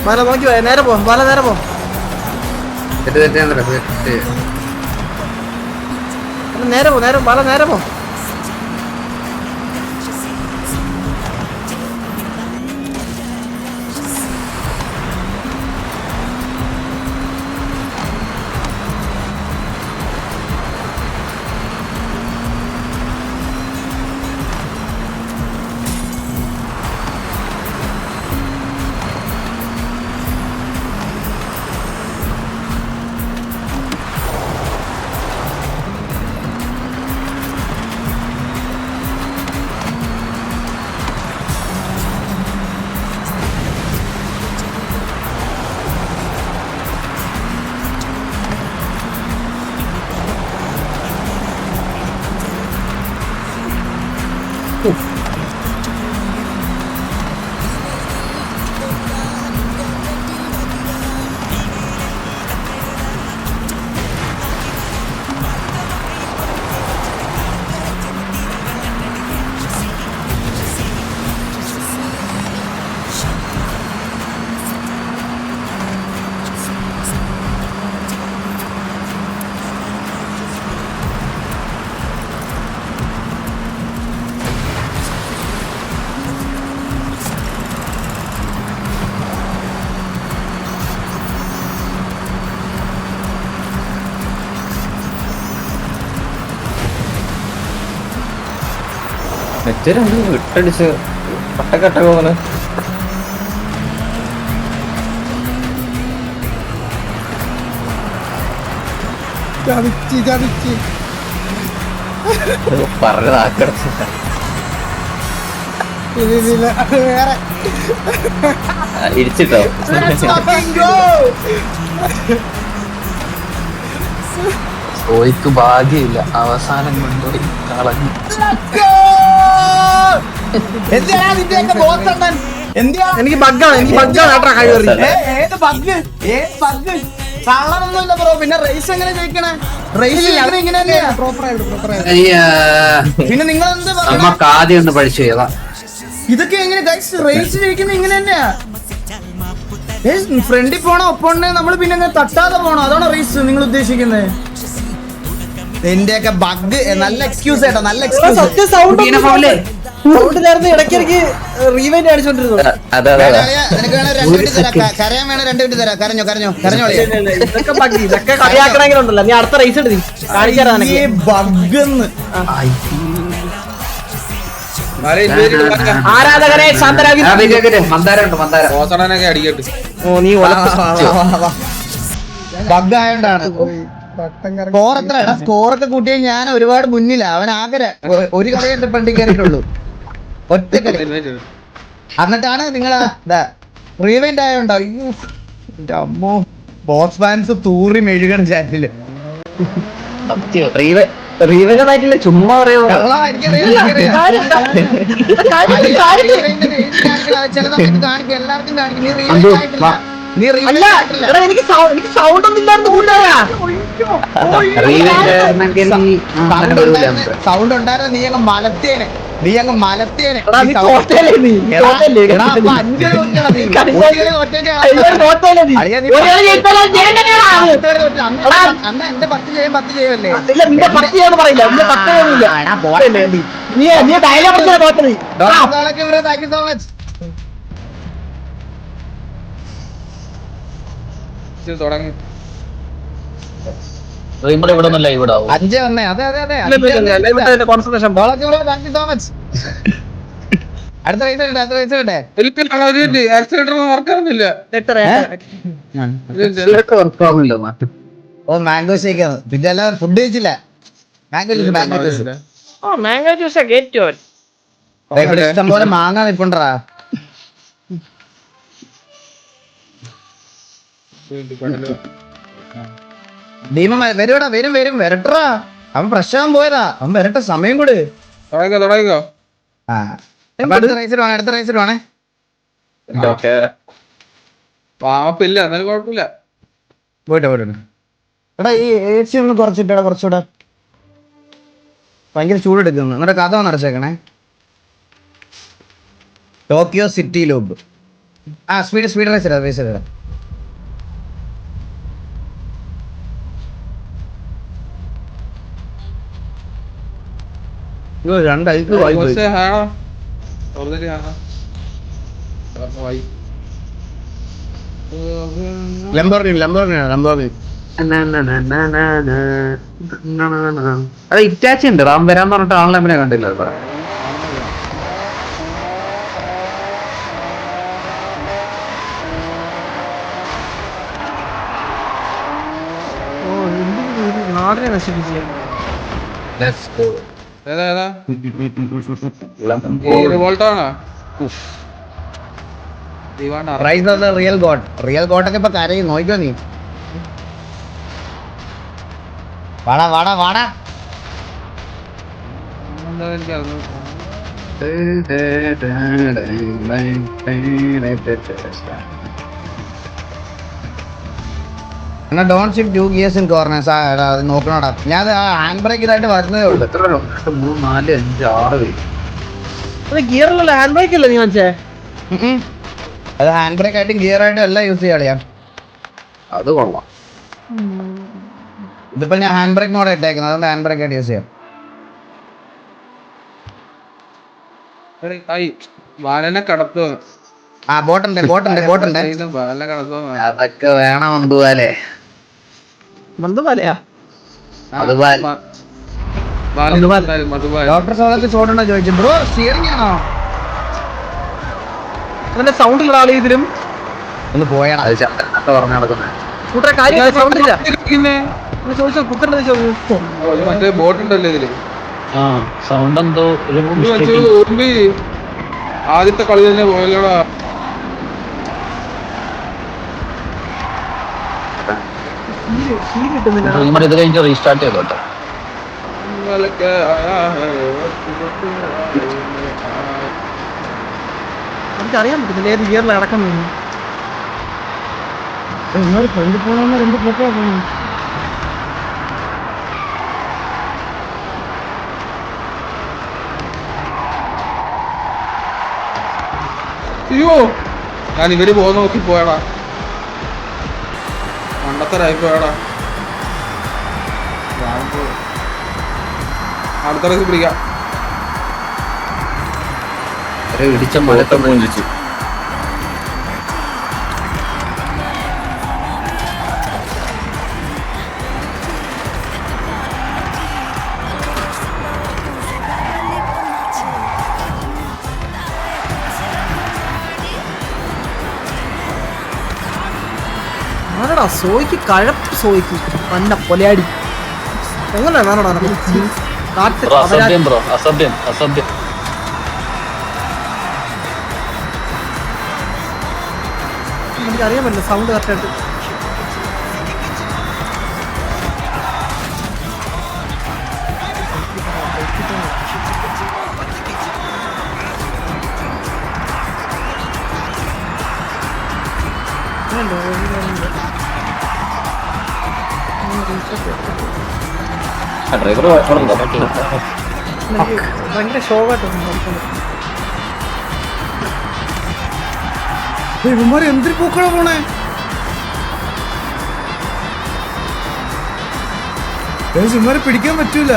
ബാല നോക്കി വാ, നേരെ പോ ബാല, നേരെ പോ. നേരെ പോ, നേരെ ബാല, നേരെ പോ. മറ്റേ രണ്ട് വിട്ടടിച്ച് കട്ടക്കട്ട പോകുന്നു. പറഞ്ഞതാക്കടച്ച് ഇടിച്ചിട്ടോ. ഓയ്ക്ക് ഭാഗ്യമില്ല, അവസാനം കൊണ്ടുപോയി കളഞ്ഞു. എനിക്ക് ബഗ്ഗാണ്, എനിക്ക് ബഗ്ഗാണ് കേട്ടോ കഴിവറി. ഏത് ബഗ്? ഏത് ബഗ്? കള്ളറൊന്നുമില്ല ബ്രോ. പിന്നെ റേസ് എങ്ങനെ ജയിക്കണേ? റേസ് ഇങ്ങനെ തന്നെയാ. പിന്നെ നിങ്ങൾ എന്ത് നമുക്ക് ആദ്യം ഒന്ന് പഠിച്ചു ചെയ്താ ഇതൊക്കെ എങ്ങനെ റേസ് ജയിക്കുന്നത്? ഇങ്ങനെ തന്നെയാ. ഫ്രണ്ടിൽ പോണോ ഒപ്പണ്ണെ നമ്മൾ പിന്നെ അങ്ങനെ തട്ടാതെ പോണോ? അതാണോ റേസ് നിങ്ങൾ ഉദ്ദേശിക്കുന്നത്? എന്റെയൊക്കെ ബഗ്. നല്ല എക്സ്ക്യൂസ് കേട്ടോ, നല്ല എക്സ്ക്യൂസ്. സത്യം സൗണ്ടിലായിരുന്നു, ഇടയ്ക്കിടയ്ക്ക് റീവൈൻഡ് അടിച്ചോണ്ടിരുന്നു. അതെ അതെ അതെ. നിനക്ക് വേണേ 2 മിനിറ്റ് തരാം, കരയാൻ വേണേ 2 മിനിറ്റ് തരാം. കരഞ്ഞോ കരഞ്ഞോ കരഞ്ഞോളിയാ. ഇതൊക്കെ ബഗ്, ഇതൊക്കെ കളിയാക്കണമെങ്കിലുണ്ടല്ലോ. നീ അടുത്ത റേസ് എടുത്തി കാണിക്കാറാണ് ബഗ്ന്ന്. ആരാധകരെ ശാന്തരാഗി. മന്ദാരമുണ്ട്, മന്ദാരം. ഓ നീ ബഗ് ആയോണ്ടാണ്. സ്കോർ എത്ര? സ്കോറൊക്കെ കൂട്ടിയാൽ ഞാൻ ഒരുപാട് മുന്നിലാ. അവൻ ആകെ ഒരു കളി എന്റെ ഫ്രണ്ടിൽ കയറിയിട്ടുള്ളൂ, ഒറ്റ കളി. എന്നിട്ടാണ് നിങ്ങൾ റീവൈൻഡ് ആയോണ്ടോ? എന്റെ അമ്മോ, ബോസ് ഫാൻസ് തൂറി മെഴുകണം ചാറ്റില്. റീവൈൻഡ് ചുമ്മാ പറയോ. ചില സമയത്ത് കാണിക്കും, എല്ലാവർക്കും കാണിക്കും. നീ റീവൈൻഡ് ആയിട്ടില്ല. നീ അല്ല എടാ, എനിക്ക് സൗണ്ട് ഒന്നും ഇല്ലായിരുന്നു കൂട്ടാരാ. സൗണ്ട് ഉണ്ടായിരുന്നു. നീ അങ്ങ് മലത്തേനെ, നീ അങ്ങ് മലത്തേനെ. എടാ, നീ തോറ്റല്ലേ നീ? തോറ്റല്ലേ? എടാ, അപ്പൊ 5 തോറ്റടാ നീ. അന്ന് എന്റെ 10 ചെയ്യും 10 ചെയ്യുമല്ലേ? ഇല്ല, നിന്റെ 10 ചെയ്യാന്ന് പറയില്ല, നിന്റെ 10 ചെയ്യുന്നില്ല. നീ ഡയലോഗ് പറഞ്ഞാ തോറ്റത്. Thank you so much. ഇവിടെ ഒന്നല്ല, ഇവിടെ 5 വന്നേ. അതെ അതെ അതെ. Concentration. Thank you so much. അടുത്ത റേസ് ഇട്ടെ, അടുത്ത റേസ് ഇട്ടെ. Oh mango shake. പിന്നെ എല്ലാം ഫുഡ് കഴിച്ചില്ല. Mango juice, mango juice. Oh mango juice get on. ഇവിടെ ഇഷ്ടം പോലെ മാങ്ങ നിപ്പുണ്ടറാ. ഭീമ വരൂടാ, വരും വരും, വരട്ടാ. അവൻ പ്രശ്നം പോയതാ, അവൻ വരട്ടെ, സമയം കൂട്. അടുത്ത റേസിൽ വേണേ, അടുത്ത റേസിൽ വേണേ. പാപ്പില്ല, എന്നാലും കുഴപ്പമില്ല. പോയിട്ടെ പോയിട്ടെ. എടാ ഈ AC ഒന്ന് കുറച്ചിട്ടാ, കുറച്ചുകൂടെ ഭയങ്കര ചൂടെടുക്കുന്നു. എന്നിട്ട് കഥ ഒന്ന് അടച്ചേക്കണേ. ടോക്കിയോ സിറ്റി ലൂബ്. ആ സ്പീഡ് റേസ് ഇടാം. രണ്ട് ഐസ് ലംബോർഗിനി. അത് ഇറ്റാച്ചി ഉണ്ട്. റാം വരാന്ന് പറഞ്ഞിട്ട് ആളെ എന്നെ കണ്ടില്ല. നാടിനെ നശിപ്പിച്ചു. Rise of the real god ഒക്കെ ഇപ്പൊ കരയും. നോക്കിക്കോ നീ. വാടാ എന്നാ don't shift 2 gears in corners. നോക്കണോടാ, ഞാൻ ഹാൻഡ് ബ്രേക്ക് ഇതായിട്ട് വരുന്നതേ ഉള്ളൂ. എത്ര 3, 4, 5, 6 പേര്. അത് ഗിയറിലുള്ള ഹാൻഡ് ബ്രേക്ക് അല്ലേ നീ വാങ്ങിച്ചേ? അത് ഹാൻഡ് ബ്രേക്ക് ആയിട്ടും ഗിയർ ആയിട്ടും എല്ലാം യൂസ് ചെയ്യാളിയാ. അത് കൊള്ളാം. ഇതിപ്പോ ഞാൻ ഹാൻഡ് ബ്രേക്ക് മോഡ് ഇട്ടേക്കുന്നത്, അതുകൊണ്ട് ഹാൻഡ് ബ്രേക്ക് ആയിട്ട് യൂസ് ചെയ്യാം. ആ ബോട്ടുണ്ട്. അതൊക്കെ വേണം എന്തുപോലെ. മന്ദമാലയാ? ഡോക്ടർ സോളത്ത് ചോടുണ്ടോ ചോദിച്ചു. ബ്രോ സ്റ്റിയറിംഗ് ആണോ? അതിന്റെ സൗണ്ട് ഉള്ള ആള് ഇതിലും ഒന്ന് പോയാ അത് ചന്ദ്രനൊക്കെ പറഞ്ഞു നടക്കുന്നത്. കൂട്ടറെ കാര്യം സൗണ്ട് ഇല്ല. ചോദിച്ചോ, കുക്കറിന്റെ ചോദിച്ചു. മറ്റേ ബോട്ടുണ്ടല്ലോ ഇതില്. സൗണ്ട് എന്തോ ആദ്യത്തെ കളി തന്നെ പോയല്ലോടാ. ഇത് കഴിഞ്ഞ് റീസ്റ്റാർട്ട് ചെയ്തോട്ടെ. എനിക്കറിയാൻ പറ്റുന്നില്ല ഏത് ഗിയറിൽ അടക്കുന്നത്. ഫ്രണ്ട് പോണോ 2 ഫോട്ടോ പോകണം. അയ്യോ, ഞാൻ ഇവര് പോകുന്ന നോക്കി പോയടാ. മണ്ടത്തരായി പോയടാ. അടുത്ത റേസ് പിടിക്കാം. ഇടിച്ച മലത്തെ മൂഞ്ചിച്ചു. ആണടാ സോയ്ക്ക് കഴപ്പ്. സോയ്ക്ക് പന്ന പൊലയാടി. എങ്ങനെയാ അസഭ്യം. എനിക്കറിയാൻ പറ്റില്ല സൗണ്ട് കറക്റ്റായിട്ട്. ഡ്രൈവർ ഭയങ്കര ഷോക്കായിട്ട് ഇവന്മാര് എന്തൊരു പൂക്കളാ പോണേ. ഇവന്മാരെ പിടിക്കാൻ പറ്റൂല.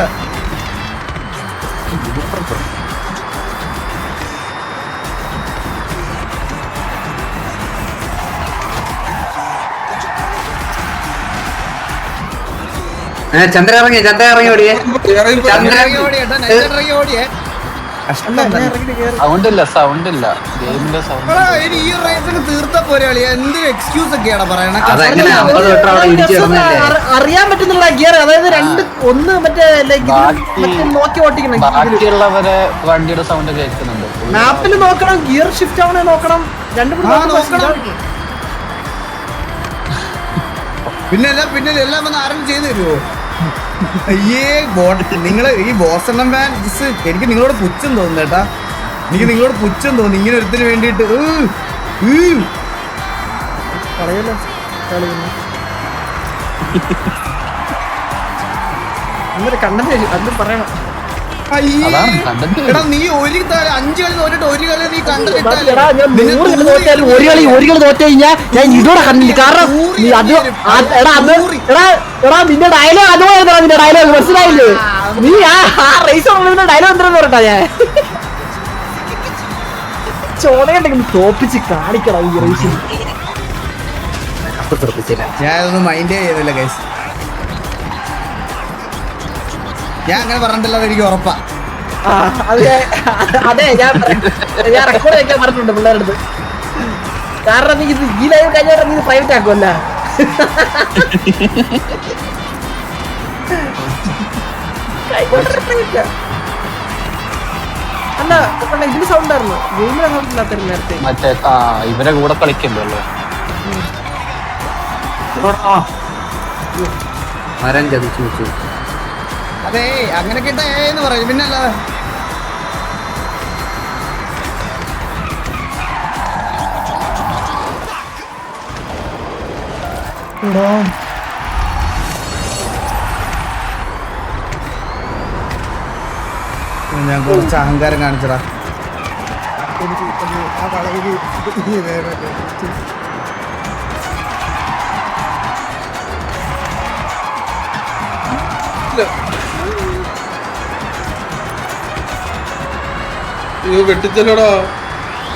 ചന്ദ്ര ഇറങ്ങി ഓടിയേ. സൗണ്ടില്ല ഗെയിമിന്റെ സൗണ്ട്. ഈ റേസിന് തീർത്ത പോരെ കളിയാ. എന്ത് എക്സ്ക്യൂസ് ഒക്കെയാണ് പറയണേ. അറിയാൻ പറ്റുന്നുള്ള ഗിയർ, അതായത് ഒന്ന് മറ്റേ നോക്കി ഓട്ടിക്കണം. ബാക്കിയുള്ളവരെ വണ്ടിയുടെ സൗണ്ട് കേൾക്കുന്നുണ്ട്. മാപ്പിൽ നോക്കണം, ഗിയർ ഷിഫ്റ്റ് ആവണേ നോക്കണം. രണ്ടും നോക്കണം. പിന്നെ എല്ലാം വന്ന് ആരും ചെയ്തു തരുമോ? അയ്യേ നിങ്ങള് ഈ ബോസണ്ണം ഫാൻസ്, എനിക്ക് നിങ്ങളോട് പുച്ഛം തോന്നുന്നു കേട്ടാ. എനിക്ക് നിങ്ങളോട് പുച്ഛം തോന്നി ഇങ്ങനെ ഒരുത്തിന് വേണ്ടിയിട്ട്. കണ്ടന്റ് അത് പറയണം. എടാ നീ 5 കളി തോറ്റിട്ട് 1 കളി നീ എടാ, ഞാൻ 100 കളി തോറ്റാലും ഒരു കളി തോറ്റു കഴിഞ്ഞാൽ ഞാൻ ഇതോടെ കണ്ടില്ല. കാരണം നീ അത് എടാ നിന്റെ ഡയലോഗ് അതുപോലെ നിന്റെ ഡയലോഗ് മനസ്സിലായില്ലേ? നീ ആ റേസ് ഡയലോഗ് എന്താണെന്ന് പറയട്ടാ ഞാൻ ചോദയുണ്ടെങ്കിൽ തോപ്പിച്ച് കാണിക്കണം ഈ റേസിൽ. ഞാനതൊന്നും മൈൻഡേ ചെയ്യുന്നില്ല ഗൈസ്. ഞാൻ അങ്ങനെ പറഞ്ഞിട്ടില്ല, എനിക്ക് ഉറപ്പാ. അതെ ഞാൻ റെക്കോർഡ് വെക്കാൻ പറഞ്ഞിട്ടുണ്ട് പിള്ളേരുടെ അടുത്ത്. കാരണം നീ ഇത് ഈ ലൈവ് കഴിഞ്ഞാൽ നീ പ്രൈവറ്റ് ആക്കുമല്ല. അല്ല ഇതിന് സൗണ്ട് ആയിരുന്നു, ഗെയിമിലെ സൗണ്ട് ഇല്ലാത്ത നേരത്തെ. മറ്റേ ഇവരെ കൂടെ കളിക്കുമ്പോ മരം ചതിച്ചു വെച്ചു. അതെ അങ്ങനെ കിട്ടേന്ന് പറയും പിന്നെ അല്ലാതെ. ഞാൻ കുറച്ച് അഹങ്കാരം കാണിച്ചടാ. വെട്ടിച്ചല്ലോടാ.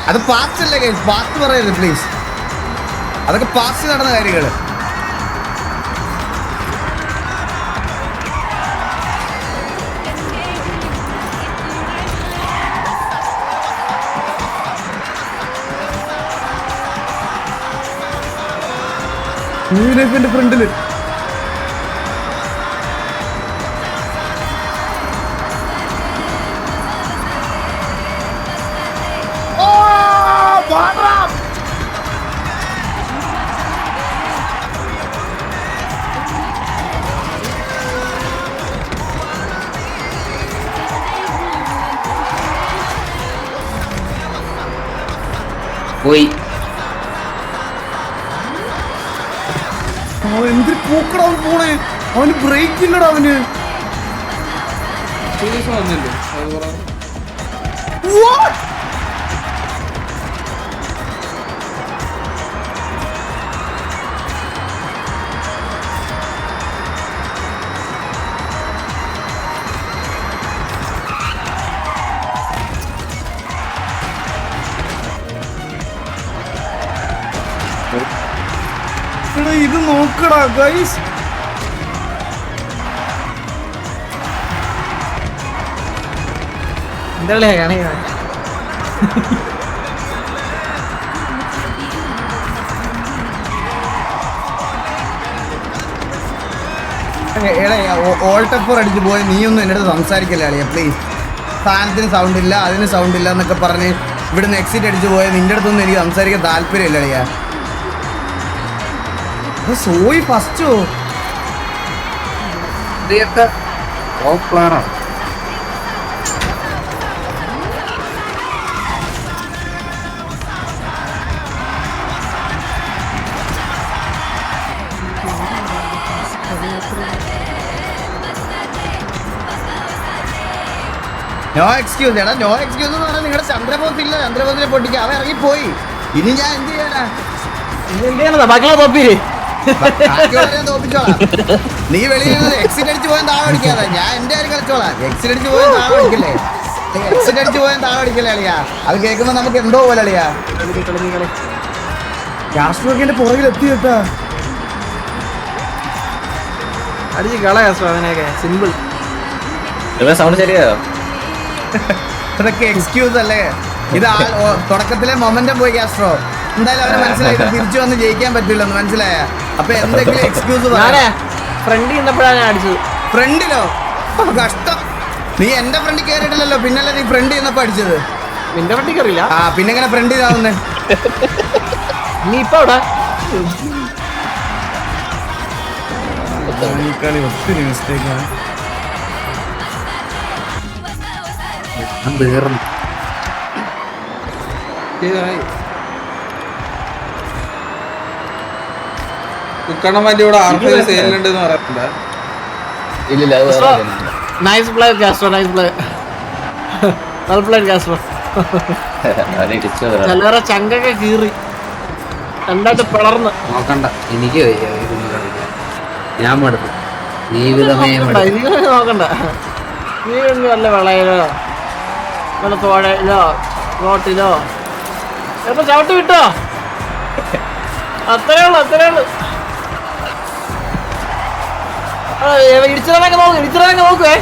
അത് പാസ്റ്റ് അല്ലേ ഗൈസ്, പാസ്റ്റ് പറയരുത് പ്ലീസ്. അതൊക്കെ പാസ്റ്റ് നടന്ന കാര്യങ്ങള്. എന്റെ ഫ്രണ്ടില് പോയി. എന്തൊരു പൂക്കട അവൻ പോണേ. അവന് ബ്രേക്ക് ഇല്ലടാ അവന്. വന്നില്ലേ അത് പറ. ഇത് നോക്കടാ ഗൈസ്. എന്താ കാണേ ഓൾട്ടപ്പർ അടിച്ചു പോയി. നീയൊന്നും എൻ്റെ അടുത്ത് സംസാരിക്കല്ലേ അളിയാ പ്ലീസ്. സാധനത്തിന് സൗണ്ട് ഇല്ല, അതിന് സൗണ്ട് ഇല്ല എന്നൊക്കെ പറഞ്ഞ് ഇവിടുന്ന് എക്സിറ്റ് അടിച്ചു പോയാൽ നിൻ്റെ അടുത്തൊന്നും എനിക്ക് സംസാരിക്കാൻ താല്പര്യമില്ല അളിയാ. സോയി ഫസ്റ്റോ ഓപ്ലാറാണ്. No excuse. എടാ നോ എക്സ്ക്യൂസ് എന്ന് പറഞ്ഞാൽ നിങ്ങളുടെ ചന്ദ്രബോസ് ഇല്ല, ചന്ദ്രബോസിനെ പൊട്ടിക്കുക. അവൻ ഇറങ്ങിപ്പോയി. ഇനി ഞാൻ എന്ത് ചെയ്യാനാ? ബാക്കിയുള്ള തോപ്പീര് തോപ്പിച്ചോളാം. നീ വെളിയിൽ നിന്ന് എക്സിറ്റ് അടിച്ച് പോയാൽ താഴെ അടിക്കാതെ. ഞാൻ എന്റെ കാര്യം കളിച്ചോളാം. എക്സിറ്റ് അടിച്ച് പോയാൽ താഴെ അടിക്കല്ലേ, എക്സിറ്റ് അടിച്ച് പോയാൽ താഴെ അടിക്കല്ലേ അളിയാ. അത് കേൾക്കുമ്പോ നമുക്ക് എന്തോ പോലെ അളിയാ. രാഷ്ട്രീയത്തിന്റെ പുറകിൽ എത്തി കേട്ടാ. അടിച്ച് കളയാ അതിനെയൊക്കെ സിമ്പിൾ. സൗണ്ട് ശരിയായോ? അതൊക്കെ എക്സ്ക്യൂസ് അല്ലേ. ഇത് തുടക്കത്തിലെ മൊമെന്റം പോയി കാസ്ട്രോ. എന്തായാലും അവന് മനസ്സിലായി തിരിച്ചു വന്ന് ജയിക്കാൻ പറ്റില്ലെന്ന് മനസ്സിലായ. അപ്പൊ എന്തെങ്കിലും എക്സ്ക്യൂസ് ഫ്രണ്ട് ചെന്നപ്പോഴാണ് അടിച്ചത്. ഫ്രണ്ടിലോ? കഷ്ടം. നീ എന്റെ ഫ്രണ്ടിൽ കയറിയിട്ടില്ലല്ലോ, പിന്നല്ലേ നീ ഫ്രണ്ട് ചെന്നപ്പോ അടിച്ചത്. നിന്റെ ഫ്രണ്ടിൽ കയറിയില്ല. ആ പിന്നെ എങ്ങനെ ഫ്രണ്ട് ഇതാവുന്നേ? നീ ഇപ്പൊ അവിടെ ഒത്തിരി മിസ്റ്റേക്കാണ്. കുക്കണ്ണമാൻ്റെ ഇവിടെ സെയിലുണ്ടെന്ന് പറയാറുണ്ട്. ഇല്ലില്ല. Nice play Castro, nice play. Well played Castro. അവരിടിച്ചു ചിലരെ ചങ്കൊക്കെ കീറി രണ്ടായിട്ട് പിളർന്ന്. നോക്കണ്ട, എനിക്ക് വയ്യ ഈ കുഞ്ഞു കളിക്കാൻ. ഞാൻ മടുത്തു, ജീവിതമേ നോക്കണ്ട, മടുത്തു. ഇതിങ്ങനെ നോക്കണ്ട. നീ ഒന്ന് വല്ല വിളയിലോ വല്ല തോഴയിലോ റോട്ടിലോ എപ്പോ ചവിട്ട് വിട്ടോ? അത്രേ ഉള്ളു, അത്രേ ഉള്ളു. ഇടിച്ചിറങ്ങി നോക്കുവേ.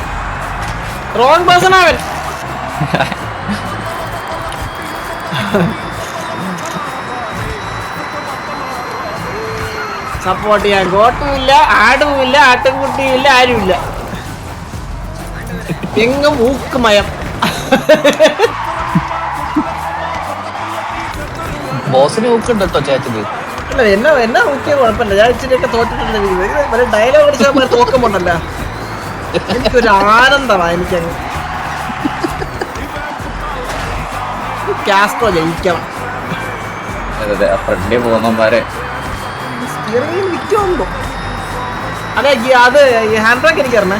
റോങ് പേഴ്സൺ അവൻ. സപ്പോർട്ട് ചെയ്യാൻ ഗോട്ടുമില്ല, ആടുമില്ല, ആട്ടിൻകുട്ടിയില്ല, ആരുമില്ല. എങ്ങും ഊക്കുമയം. ബോസിന് ഊക്കുണ്ട് കേട്ടോ ചേച്ചത്. അല്ല എന്നാ ഊക്കിയ കുഴപ്പമില്ല. ഞാൻ ഇച്ചിരിയൊക്കെ തോറ്റിട്ടുണ്ട്. ഡയലോഗ് അടിച്ചാൽ തോക്കുമ്പോണ്ടല്ലോ എനിക്കൊരു ആനന്ദമാണ്. എനിക്കങ്ങ് കാസ്ട്രോ ജയിക്കണം. അതെ ഫ്രണ്ടിൽ പോകുന്നവന്മാരെ നിൽക്കുമോ? അതെ അത് ഹാൻഡ് ബ്രേക്ക് എനിക്ക് അറിഞ്ഞേ.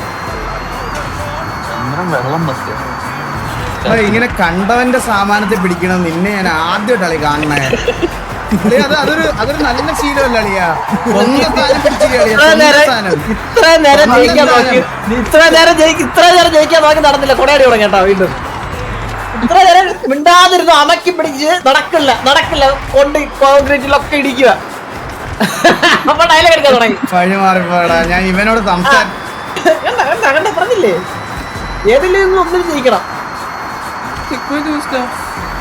വെള്ളം മസ്റ്റ് ഇങ്ങനെ കണ്ടവന്റെ സാമാനത്തെ പിടിക്കണം. നിന്നെ ഞാൻ ആദ്യമായിട്ട് കളി കാണണേ. അതൊരു നല്ല ശീലമല്ല അളിയാ. ഇത്ര നേരം ജയിക്കാൻ നോക്കി നടന്നില്ല. കൊടയടി തുടങ്ങിട്ടോ വീണ്ടും. ഇത്ര നേരം മിണ്ടാതിരുന്നു, അമക്കി പിടിച്ച് നടക്കില്ല കൊണ്ട് കോൺക്രീറ്റിലൊക്കെ ഇടിക്കുക. അപ്പൊ ഡയലോഗ് എടുക്കാൻ തുടങ്ങി. വഴി മാറിപ്പോടാ. ഞാൻ ഇവനോട് കണ്ട പറഞ്ഞില്ലേ, ഏതിലും ഒന്നിനും ജയിക്കണം.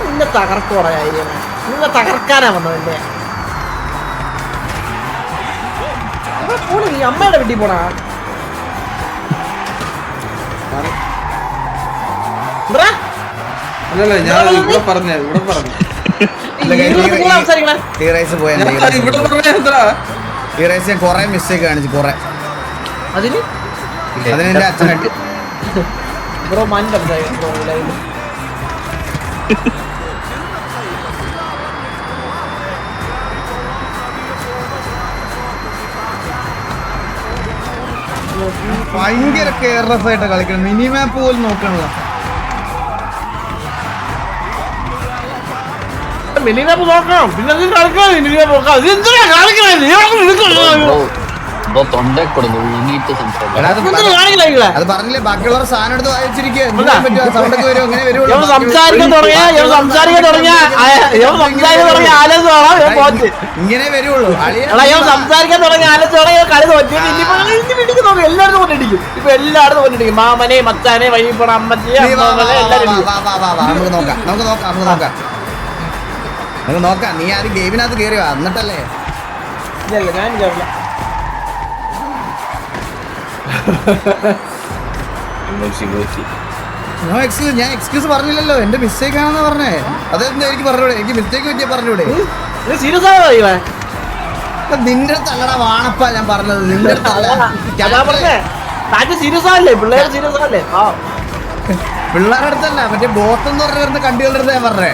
നിന്നെ തകർക്കോടാ കാര്യം. നിന്നെ തകർക്കാനാ വന്നത്. എന്നെ പോണി, നീ അമ്മയുടെ വീട്ടിൽ പോണാ. അല്ലല്ല, ഞാൻ ഇവിടെ പറഞ്ഞു സംസാരിക്കണേ. ഇവിടെ പറഞ്ഞ എന്താ ഞാൻ കൊറേ മിസ്റ്റേക്ക് കാണിച്ചു. കൊറേ അതിന് എന്റെ അച്ഛനായിട്ട് ബ്രോ മൈൻഡ് സംസാരിക്കണം. ഭയങ്കര കെയർലെസ് ആയിട്ട് കളിക്കണം. മിനിമാപ്പ് പോലും നോക്കണല്ലോ. മിനിമാപ്പ് നോക്കണം, പിന്നെ കളിക്കണം. മിനിമാപ്പ് നോക്കാം. തൊണ്ടേ കൊടുക്കും ഊന്നിട്ട് സംസാരിക്കും. അത് പറഞ്ഞില്ലേ, ബാക്കിയുള്ളവർ സാധനം എടുത്ത് വായിച്ചിരിക്കുക. സൗണ്ടൊക്കെ വരും, അങ്ങനെ വരുള്ളൂ. സംസാരിക്കാൻ തുടങ്ങിയ ഇങ്ങനെ വരുള്ളൂ. സംസാരിക്കാൻ തുടങ്ങിയ ആലോചിച്ച കളി തോറ്റി. എല്ലാവരും കൊണ്ടിടിക്കും. ഇപ്പൊ എല്ലാവരും കൊണ്ടിടിക്കും. മാമനെ, മച്ചാനെ, വഴിപ്പോണ അമ്മച്ചിയെ, എല്ലാവരും. നമുക്ക് നോക്കാം. നീ ആദ്യം ഗെയിമിനകത്ത് കയറി വാ, എന്നിട്ടല്ലേ. ഇല്ല ഞാൻ കേറില്ല. ഞാൻ എക്സ്ക്യൂസ് പറഞ്ഞില്ലല്ലോ. എന്റെ മിസ്റ്റേക്ക് ആണെന്ന് പറഞ്ഞേ. അതെന്താ എനിക്ക് പറഞ്ഞൂടെ? എനിക്ക് മിസ്റ്റേക്ക് പറ്റിയ പറഞ്ഞൂടെ? സീരിയസ് ആണോ? നിന്റെ അടുത്തല്ലടാ വാണപ്പ ഞാൻ പറഞ്ഞത്. നിന്റെ അടുത്തല്ല. സീരിയസ് ആണല്ലേ? പിള്ളേർ സീരിയസ് ആണല്ലേ? പിള്ളേരുടെ അടുത്തല്ല, മറ്റേ ബോസ് എന്ന് പറഞ്ഞ കണ്ടികളുടെ അടുത്ത് ഞാൻ പറഞ്ഞേ.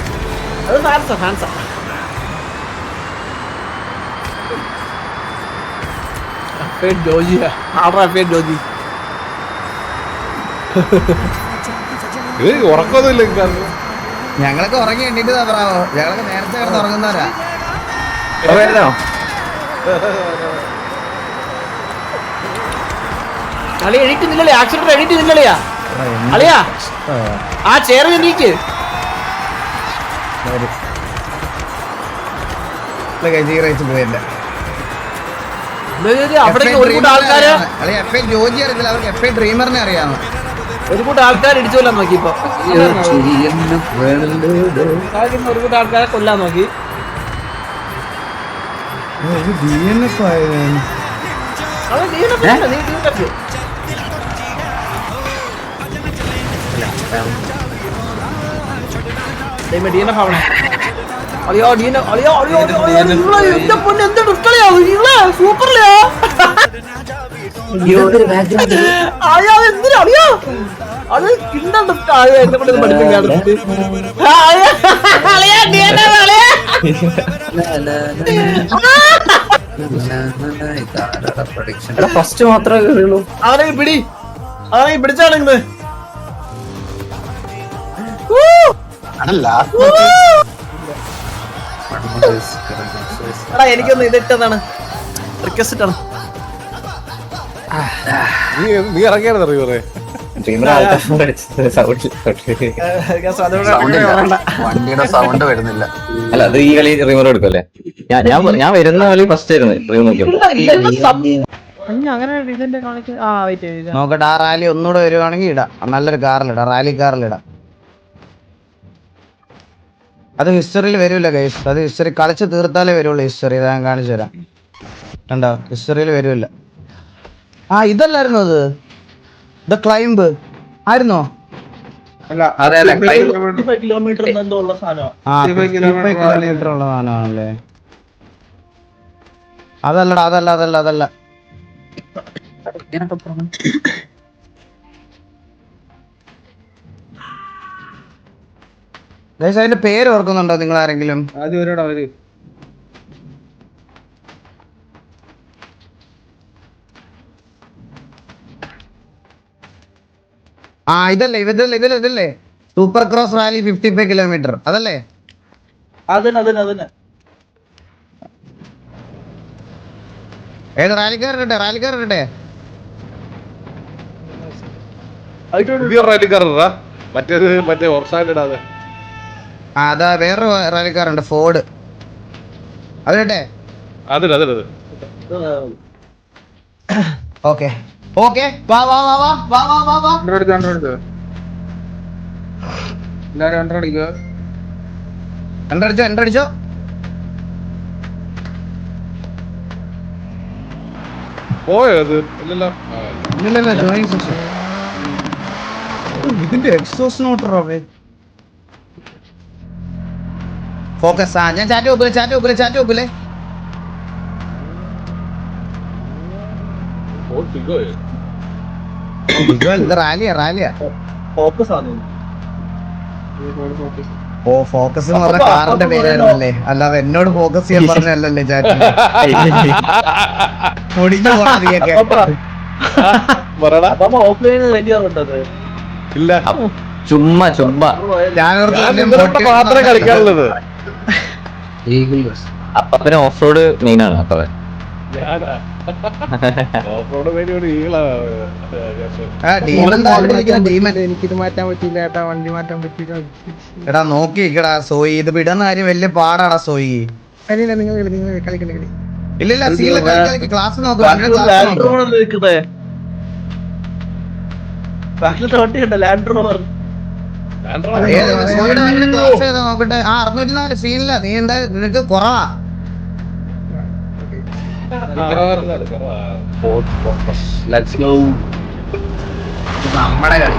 അത് ഫാൻസാ. ജോജി ജോജി ഉറക്കമൊന്നുമില്ല. ഞങ്ങളൊക്കെ ഉറങ്ങി എണ്ണീട്ട് പറയാവോ? ഞങ്ങളൊക്കെ നേരത്തെ കിടന്ന് ഉറങ്ങുന്നവരാ. കളി എഴുതിട്ടില്ലല്ലേ? ആക്സിഡന്റ് എഴുതിട്ടില്ലല്ലയാ അളിയാ. ആ ചേർന്ന് നീക്ക്. പോയല്ലേ അവിടെ ഒരു കൂട്ടം ആൾക്കാര് ജോജി അറിയത്തില്ല. അവർക്ക് എഫ് ഐ ഡ്രീമറിനെ അറിയാമോ? ഒരു കൂട്ടം ആൾക്കാർ ഇടിച്ചു കൊല്ലാൻ നോക്കി. ഇപ്പൊ ഒരു കൂട്ടം ആൾക്കാരെ കൊല്ലാൻ നോക്കി. സൂപ്പർലയാ. അത് കിണ്ടണ്ട് എന്നെ കൊണ്ട് പഠിപ്പിക്കാൻ. ഫസ്റ്റ് മാത്രമേ കേറുള്ളൂ. അവനെ പിടി, അവനെ പിടിച്ചാണെന്ന്. എടാ എനിക്കൊന്ന് ഇതിട്ടതാണ് റിക്വസ്റ്റ് ഇട്ടാണ് നീ ഇറങ്ങിയായിരുന്നു അറിയൂറേ വണ്ടിയുടെ സൗണ്ട് വരുന്നില്ല. അല്ല അത് ഈ കളി റിമർ എടുക്കല്ലേ? ഞാൻ വരുന്ന കളി ഫസ്റ്റ് ആയിരുന്നു റിമർ നോക്കിയോ. അങ്ങനെ ഇതിന്റെ കാണിച്ച് വെയിറ്റ് നോക്കട്ടെ, ആ റാലി ഒന്നുകൂടെ വരുവാണെങ്കിൽ ഇടാം. നല്ലൊരു കാറിലിടാം, റാലി കാറിലിടാം. അത് ഹിസ്റ്ററിയിൽ വരൂല ഗൈസ്, അത് ഹിസ്റ്ററി കളിച്ച് തീർത്താലേ വരുള്ളൂ. ഹിസ്റ്ററി ഞാൻ കാണിച്ചു തരാം. കണ്ടോ, ഹിസ്റ്ററിയിൽ വരൂല. ഇതല്ലായിരുന്നു അത്, ദ ക്ലൈംബ് ആയിരുന്നോ? അതെ അതെ, കിലോമീറ്റർ എന്തോ ഉള്ള സാധനം. 55 കിലോമീറ്റർ ഉള്ള സാധനമാണല്ലേ? അതല്ലടാ, അതല്ല. ഗൈസ് അതിന്റെ പേര് ഓർക്കുന്നുണ്ടോ നിങ്ങൾ ആരെങ്കിലും? ആദ്യം വരോടാ അവര്. ഇതല്ലേ സൂപ്പർ ക്രോസ് റാലി 55 കിലോമീറ്റർ, അതല്ലേ? അതന്നെ ഏത് റാലിക്കാരുടെ? പുതിയ റാലിക്കാരനാ മറ്റേ ഓർസാനിടാതെ. അതാ വേറൊരു റാലിക്കാരുണ്ട്, ഫോർഡ്. അതിട്ടെ. അതിലത് ഓക്കെ വാ എൻട്രടിച്ചോ. പോയോ അത്? ഇല്ലല്ലോ. Joining section. ഇതിന്റെ എക്സോസ് നോട്ടറോ? ഫോക്കസ്. ഞാൻ ചാറ്റ് വെക്കൂലേ. റാലിയാ. ഫോക്കസ് എന്ന് പറഞ്ഞ കാറിന്റെ പേരായിരുന്നല്ലേ, അല്ലാതെ എന്നോട് ഫോക്കസ് ചെയ്യാൻ പറഞ്ഞല്ലേ ചാറ്റ്. മുടിഞ്ഞു പോണതിയൊക്കെ. ഇല്ല, ചുമ്മാ മാത്രമേ കളിക്കാനുള്ളത്. അപ്പന് ഓഫ് റോഡ് മെയിൻ ആണ് അപ്പവൻ. എനിക്കിത് മാറ്റാൻ പറ്റില്ല ഏട്ടാ, വണ്ടി മാറ്റാൻ പറ്റില്ല. എടാ നോക്കിക്കടാ സോയി, ഇത് വിടുന്ന കാര്യം വലിയ പാടാടാ സോയി. അല്ല നിങ്ങൾ കളിക്കണേ. ഇല്ല ക്ലാസ് നോക്ക്. നോക്കട്ടെ. 604 സീനില്ല. നീ എന്താ നിനക്ക് കുറവാ? നമ്മടെ കളി.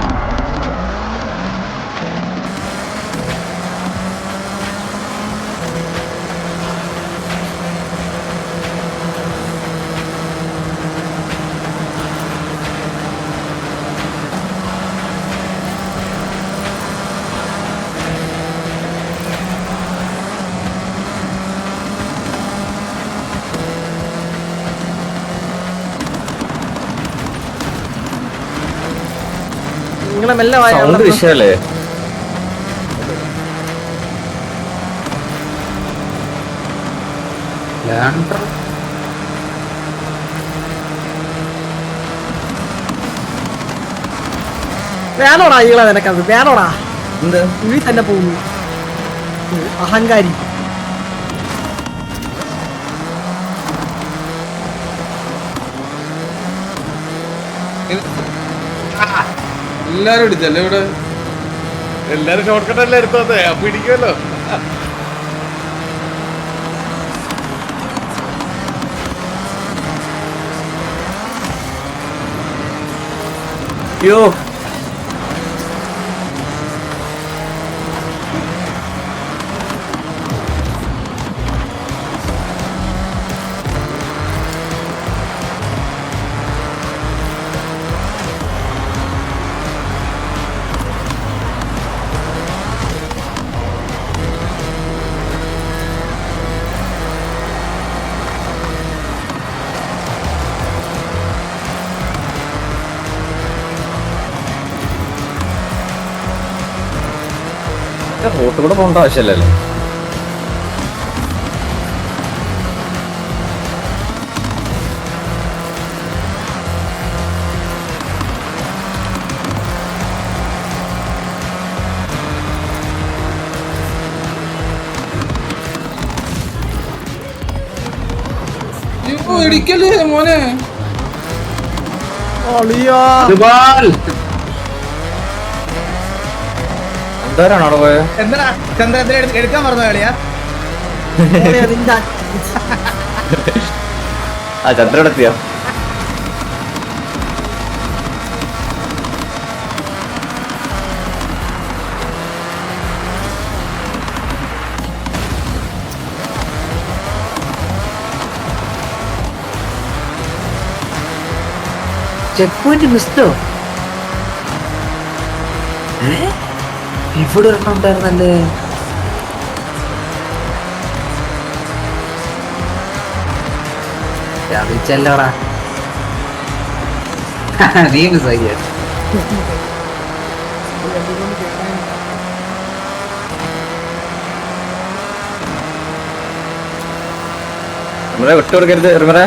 നിങ്ങളെ മെല്ലെ സൗണ്ട് വിഷയല്ലേ? വേണോടാ ഈകളെ നിനക്കത്? വേണോടാ? എന്ത് ഈ തന്നെ പോകുന്നു അഹങ്കാരി. എല്ലാരും ഇടിച്ചല്ലേ ഇവിടെ? എല്ലാരും ഷോർട്ട് കട്ട് അല്ലേ എടുത്തത്? അപ്പൊ ഇടിക്കുമല്ലോ. അയ്യോ റോട്ട് കൂടെ പോകേണ്ട ആവശ്യമില്ലല്ലോ. ഇടിക്കല്ലേ മോനെ. എന്തോരാണ് അവിടെ പോയത്? എന്താ ചന്ദ്രത്തിൽ എടുക്കാൻ പറഞ്ഞ കളിയാ? ആ ചന്ദ്രൻ എത്തിയോ? ചെക്ക് പോയിന്റ് മിസ്റ്റോ ഇവിടെ ഒരെണ്ണം ഉണ്ടായിരുന്നല്ലേ. ചതിച്ചല്ലോടാ നീ മിസ്സാക്കിയ. നമ്മളെ വിട്ടുകൊടുക്കരുത് റിമറെ.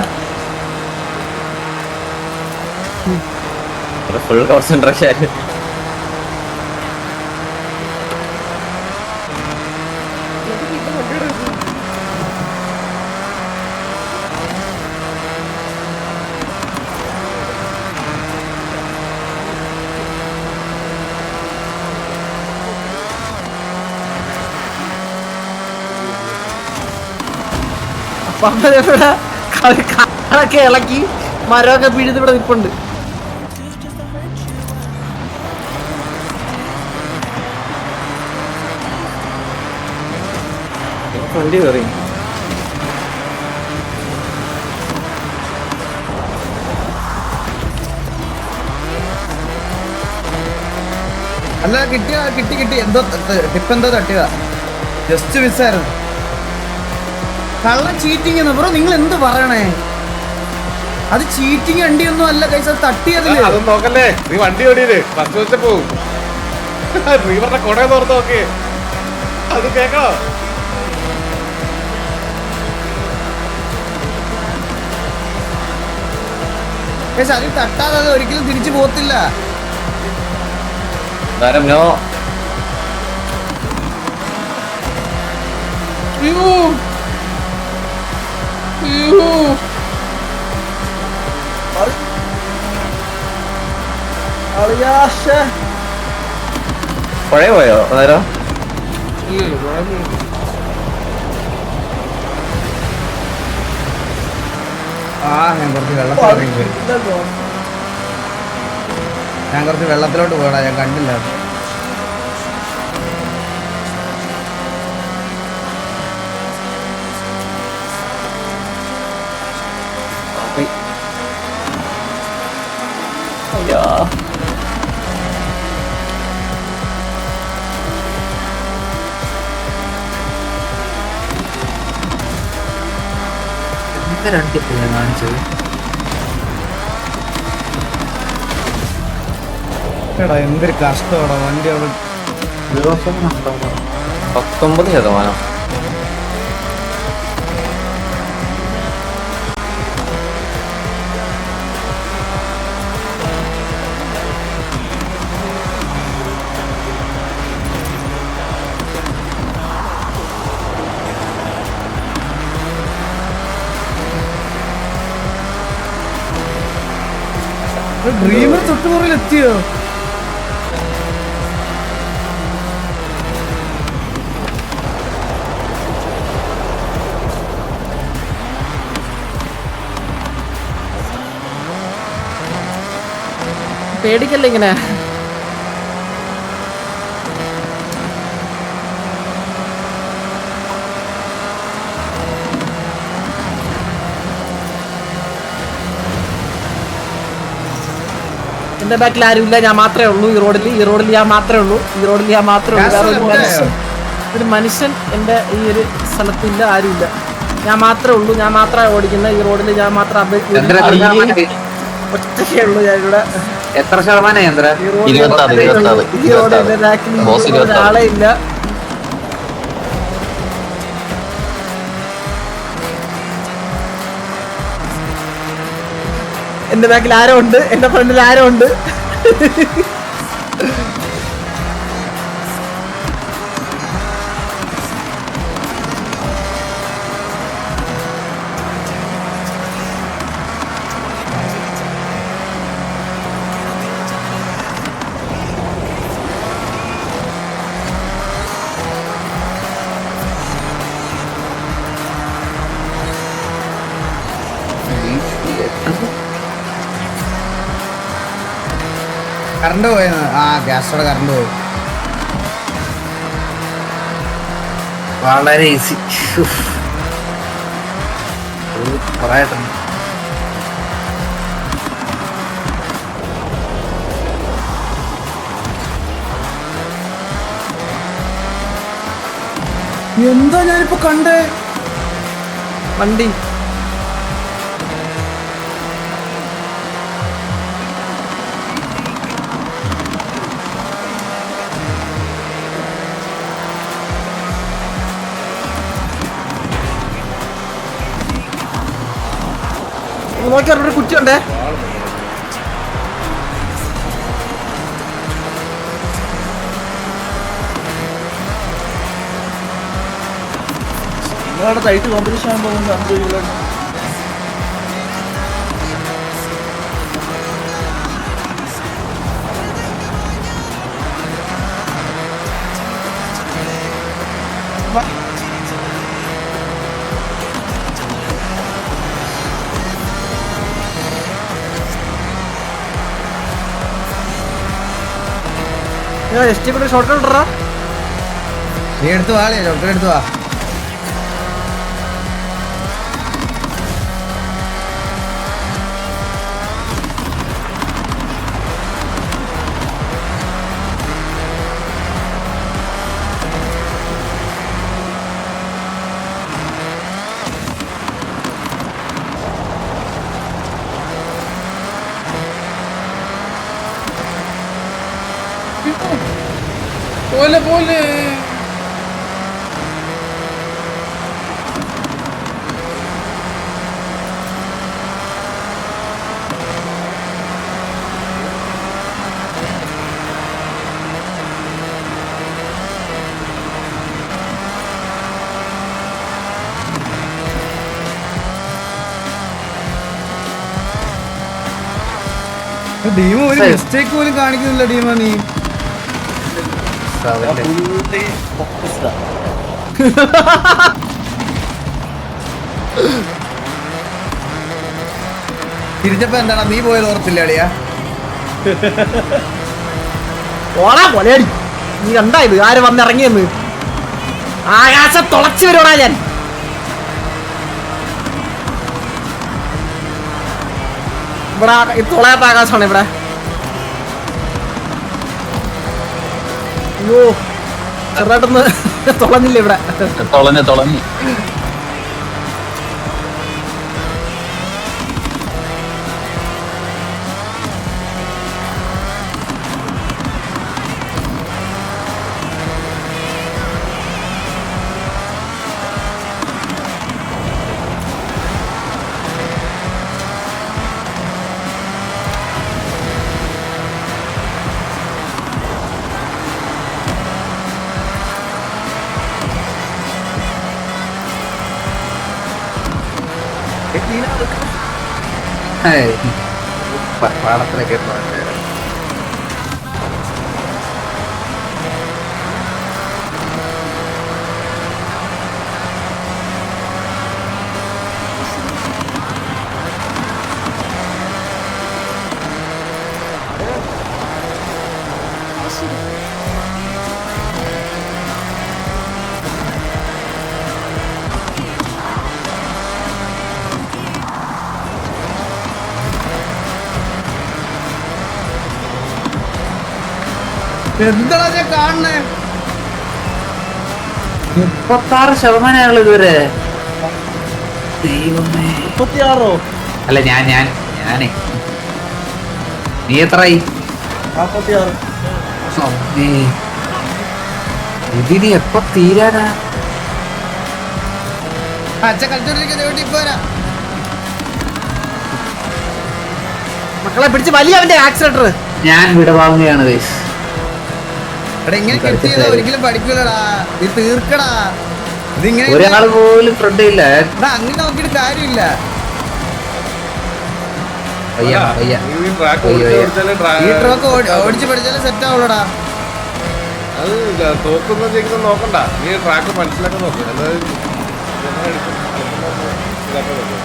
Full concentration. കാലൊക്കെ ഇളക്കി മരമൊക്കെ പിഴുത് ഇവിടെ നിൽപ്പുണ്ട്. വണ്ടി കയറി. അല്ല കിട്ടി എന്തോ ടിപ്പ് എന്തോ തട്ടിയതാ, ജസ്റ്റ് മിസ്സായിരുന്നു. കള്ള ചീറ്റിംഗ് എന്ന് ബ്രോ, നിങ്ങൾ എന്ത് പറയണേ? അത് ചീറ്റിംഗ് വണ്ടിയൊന്നും അല്ല കൈസ്, അത് തട്ടിയതില്. അതൊന്നും നോക്കല്ലേ, നീ വണ്ടി ഓടിയില്ലേ ഫസ്റ്റ് വെച്ച പോവും. ഡ്രൈവറുടെ കൊടയെ തോർത്ത് നോക്കിയേ, അത് കേക്കണോ? കൈസ് അത് തട്ടാതെ അത് ഒരിക്കലും തിരിച്ചു പോകത്തില്ല. നോ പുഴ പോയോ അന്നേരം? ഞാൻ കുറച്ച് വെള്ളത്തിലോട്ട് പോയടാ, ഞാൻ കണ്ടില്ല. കാണിച്ചത് എടാ എന്തൊരു കഷ്ടമാടാ വണ്ടി അവിടെ. 19%. ഡ്രീമർ തൊട്ടുപുറയിൽ എത്തിയോ? പേടിക്കല്ലേ ഇങ്ങനെ. എന്റെ ബാക്കിൽ ആരുമില്ല, ഞാൻ മാത്രമേ ഉള്ളൂ ഈ റോഡിൽ. ഞാൻ മാത്രമേ ഉള്ളൂ ഒരു മനുഷ്യൻ എന്റെ ഈ ഒരു സ്ഥലത്തില്ല, ആരുമില്ല. ഞാൻ മാത്രമേ ഉള്ളൂ, ഞാൻ മാത്രമേ ഓടിക്കുന്ന ഈ റോഡിൽ. ഞാൻ മാത്രം ഒറ്റയ്ക്കേ ഉള്ളൂ ഞാൻ ഇവിടെ. എത്ര ശതമാനം ആളെ ഇല്ല. എന്റെ ബാക്കിൽ ആരോ ഉണ്ട്, എന്റെ ഫ്രണ്ടിൽ ആരോ ഉണ്ട്. കറണ്ട് പോയെന്ന്. ആ ഗ്യാസോടെ കറണ്ട് പോയി. വളരെ ഈസി. പറയാട്ടുണ്ട്. എന്താ ഞാനിപ്പോ കണ്ടേ വണ്ടി നോക്കി ഒരു കുറ്റിയുണ്ടേ. നിങ്ങളുടെ ടൈറ്റ് കോമ്പറ്റീഷൻ ആകുമ്പോൾ എസ് കൂടെ ഷോർട്ട് ഇടറാ. നീ എടുത്തു വാ, ഡോക്ടർ എടുത്തു വാ. പോലെ പോലെ ഡീമ ഒരു മിസ്റ്റേക്ക് പോലും കാണിക്കുന്നില്ല. ഡീമ നീ തിരിച്ചപ്പോ എന്താണ് നീ പോയത് ഓർത്തില്ല അളിയാ? ഓടാ പൊലയടി. നീ കണ്ടാ ഇത് ആര് വന്നിറങ്ങിയെന്ന്? ആകാശം തുളച്ചു വരുവാടാ ഞാൻ. ഇവിടെ ഇത് തുളയാത്ത ആകാശമാണ് ഇവിടെ. അയ്യോ ചെറുതായിട്ടൊന്ന് തുളഞ്ഞില്ല ഇവിടെ. തുളഞ്ഞു പാടത്തിലൊക്കെ പോകട്ടെ. എന്താ ഞാൻ കാണണേ? 36% ഇതുവരെ. ദൈവമേ. 36 അല്ല ഞാനേ നീ എത്രയായി? 46 ഇതിന് എപ്പോ തീരാനാ? അച്ഛൻ കളിച്ചോണ്ടിരിക്കുന്ന വീട്ടിൽ പോരാ. മക്കളെ പിടിച്ച് വലിയ അവന്റെ ആക്സിലേറ്റർ. ഞാൻ വിടവാങ്ങുകയാണ് ഗൈസ്. എടാ ഇങ്ങനെ കെട്ടി ചെയ്താ ഒരിക്കലും പഠിക്കൂലടാ. ഇത് തീർക്കടാ. ഇതിങ്ങനെ ഒരാൾ പോലും ഫ്രണ്ട് ഇല്ല. എടാ അങ്ങനെ നോക്കിയിട്ട് കാര്യമില്ല. പയ്യ പയ്യ ഈ ട്രാക്ക് ഓടിച്ചാലേ ഈ ട്രക്ക് ഓടിച്ച് പഠിച്ചാലേ സെറ്റ് ആവുള്ളടാ. അത് തോക്കുന്ന ജയിക്കുന്ന നോക്കണ്ട. നീ ട്രാക്ക് മനസ്സിലാക്കാൻ നോക്ക്. അതായത് ഇതാക്കാൻ നോക്ക്.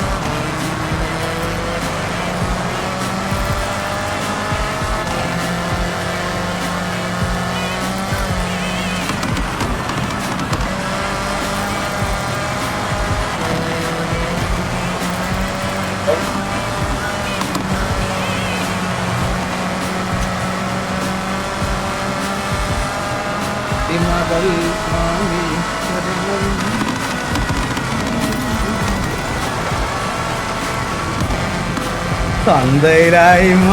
തന്തയിലായ്മ.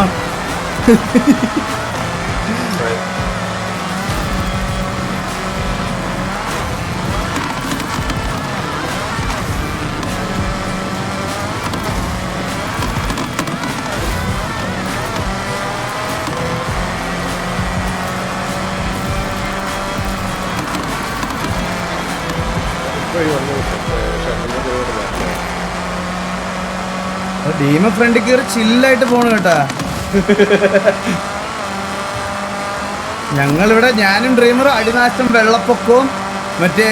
ടീമ ഫ്രണ്ടിൽ കയറി ചില്ലായിട്ട് പോണു കേട്ടാ. ഞങ്ങളിവിടെ ഞാനും ഡ്രീമറും അടിനാശം വെള്ളപ്പൊക്കവും മറ്റേ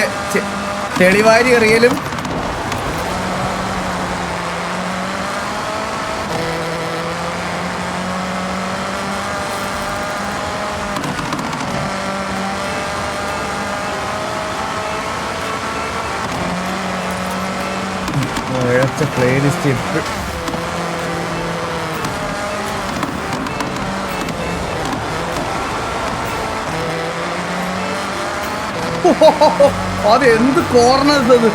തെളിവാരി എറിയലും. പ്ലേലിസ്റ്റ് അത് എന്ത് കോർണേഴ്സ് അത്.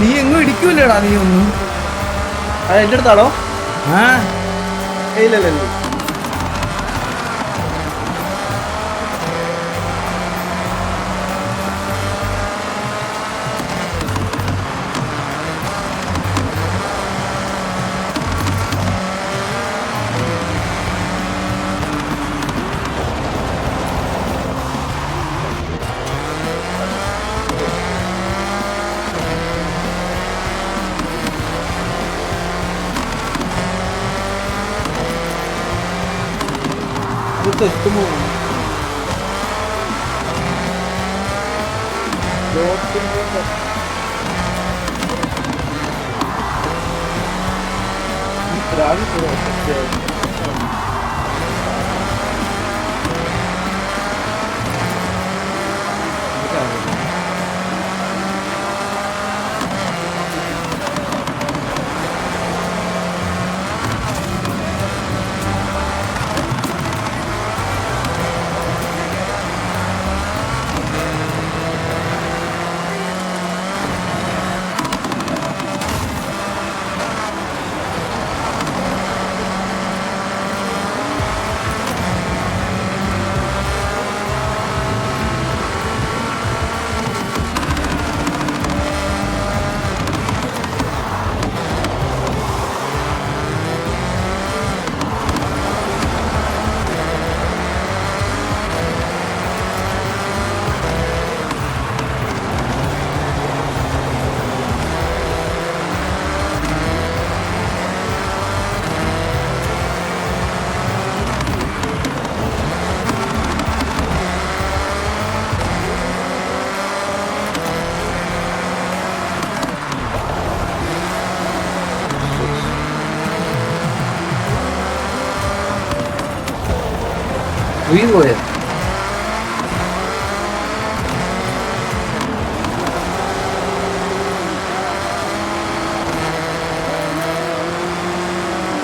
നീ എങ്ങും ഇടിക്കൂലടാ നീ ഒന്നും. അത് എന്റെ അടുത്താണോ? ആ ഇല്ലല്ലോ. എത്തുമോ? ഉയിർ പോയത്.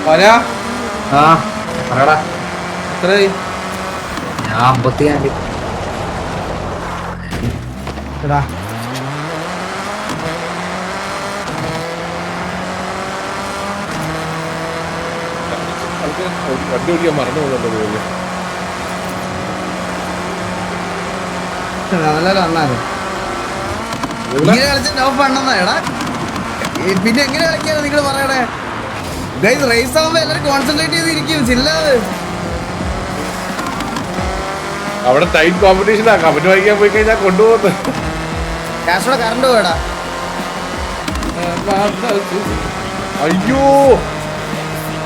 വരാ ആ പറയടാ. എത്രയായി? ഞാൻ 54. എടാ വണ്ടി ഓടിക്കാൻ മറന്നു പോകുന്നുണ്ടോ? നല്ല നന്നായിരുന്നു. ഇങ്ങനെ കളിച്ച നോ ഫണ്ണെന്നാ എടാ. പിന്നെ എങ്ങനെ കളിക്കാന്ന് നിങ്ങൾ പറയണേ ഗൈസ്? റേസ് ആവുമ്പോ എല്ലാരും കോൺസെൻട്രേറ്റ് ചെയ്തിരിക്കും, ചില്ലാതെ. അവിടെ ടൈറ്റ് കോമ്പറ്റീഷനാ. കമന്റ് വായിക്കാൻ പോയി കഴിഞ്ഞാൽ കൊണ്ടുപോകുന്നത്. കാശോടെ കറണ്ട് പോയടാ. അയ്യോ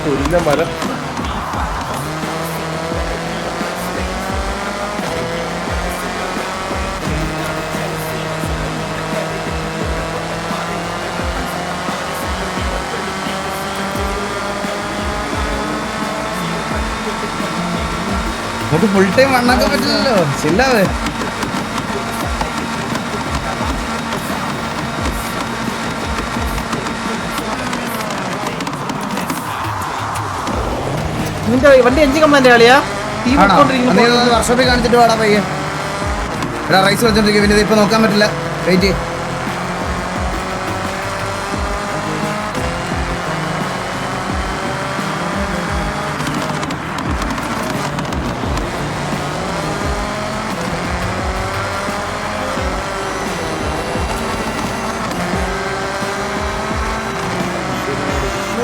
തുരിഞ്ഞ മരം. നമുക്ക് ഫുൾ ടൈം വണ്ണാക്കാൻ പറ്റില്ലല്ലോ, ചില്ലാതെ. നിന്റെ വണ്ടി എഞ്ചിൻ കംപ്ലൈന്റ് കളിയാ? തീ പൊക്കോണ്ടിരിക്കുന്നു. വർഷോപ്പിൽ കാണിച്ചിട്ട് വാടാ പയ്യെ. എടാ റൈസ് കളിച്ചോണ്ടിരിക്കും, പിന്നെ ഇപ്പൊ നോക്കാൻ പറ്റില്ല. വെയിറ്റ്.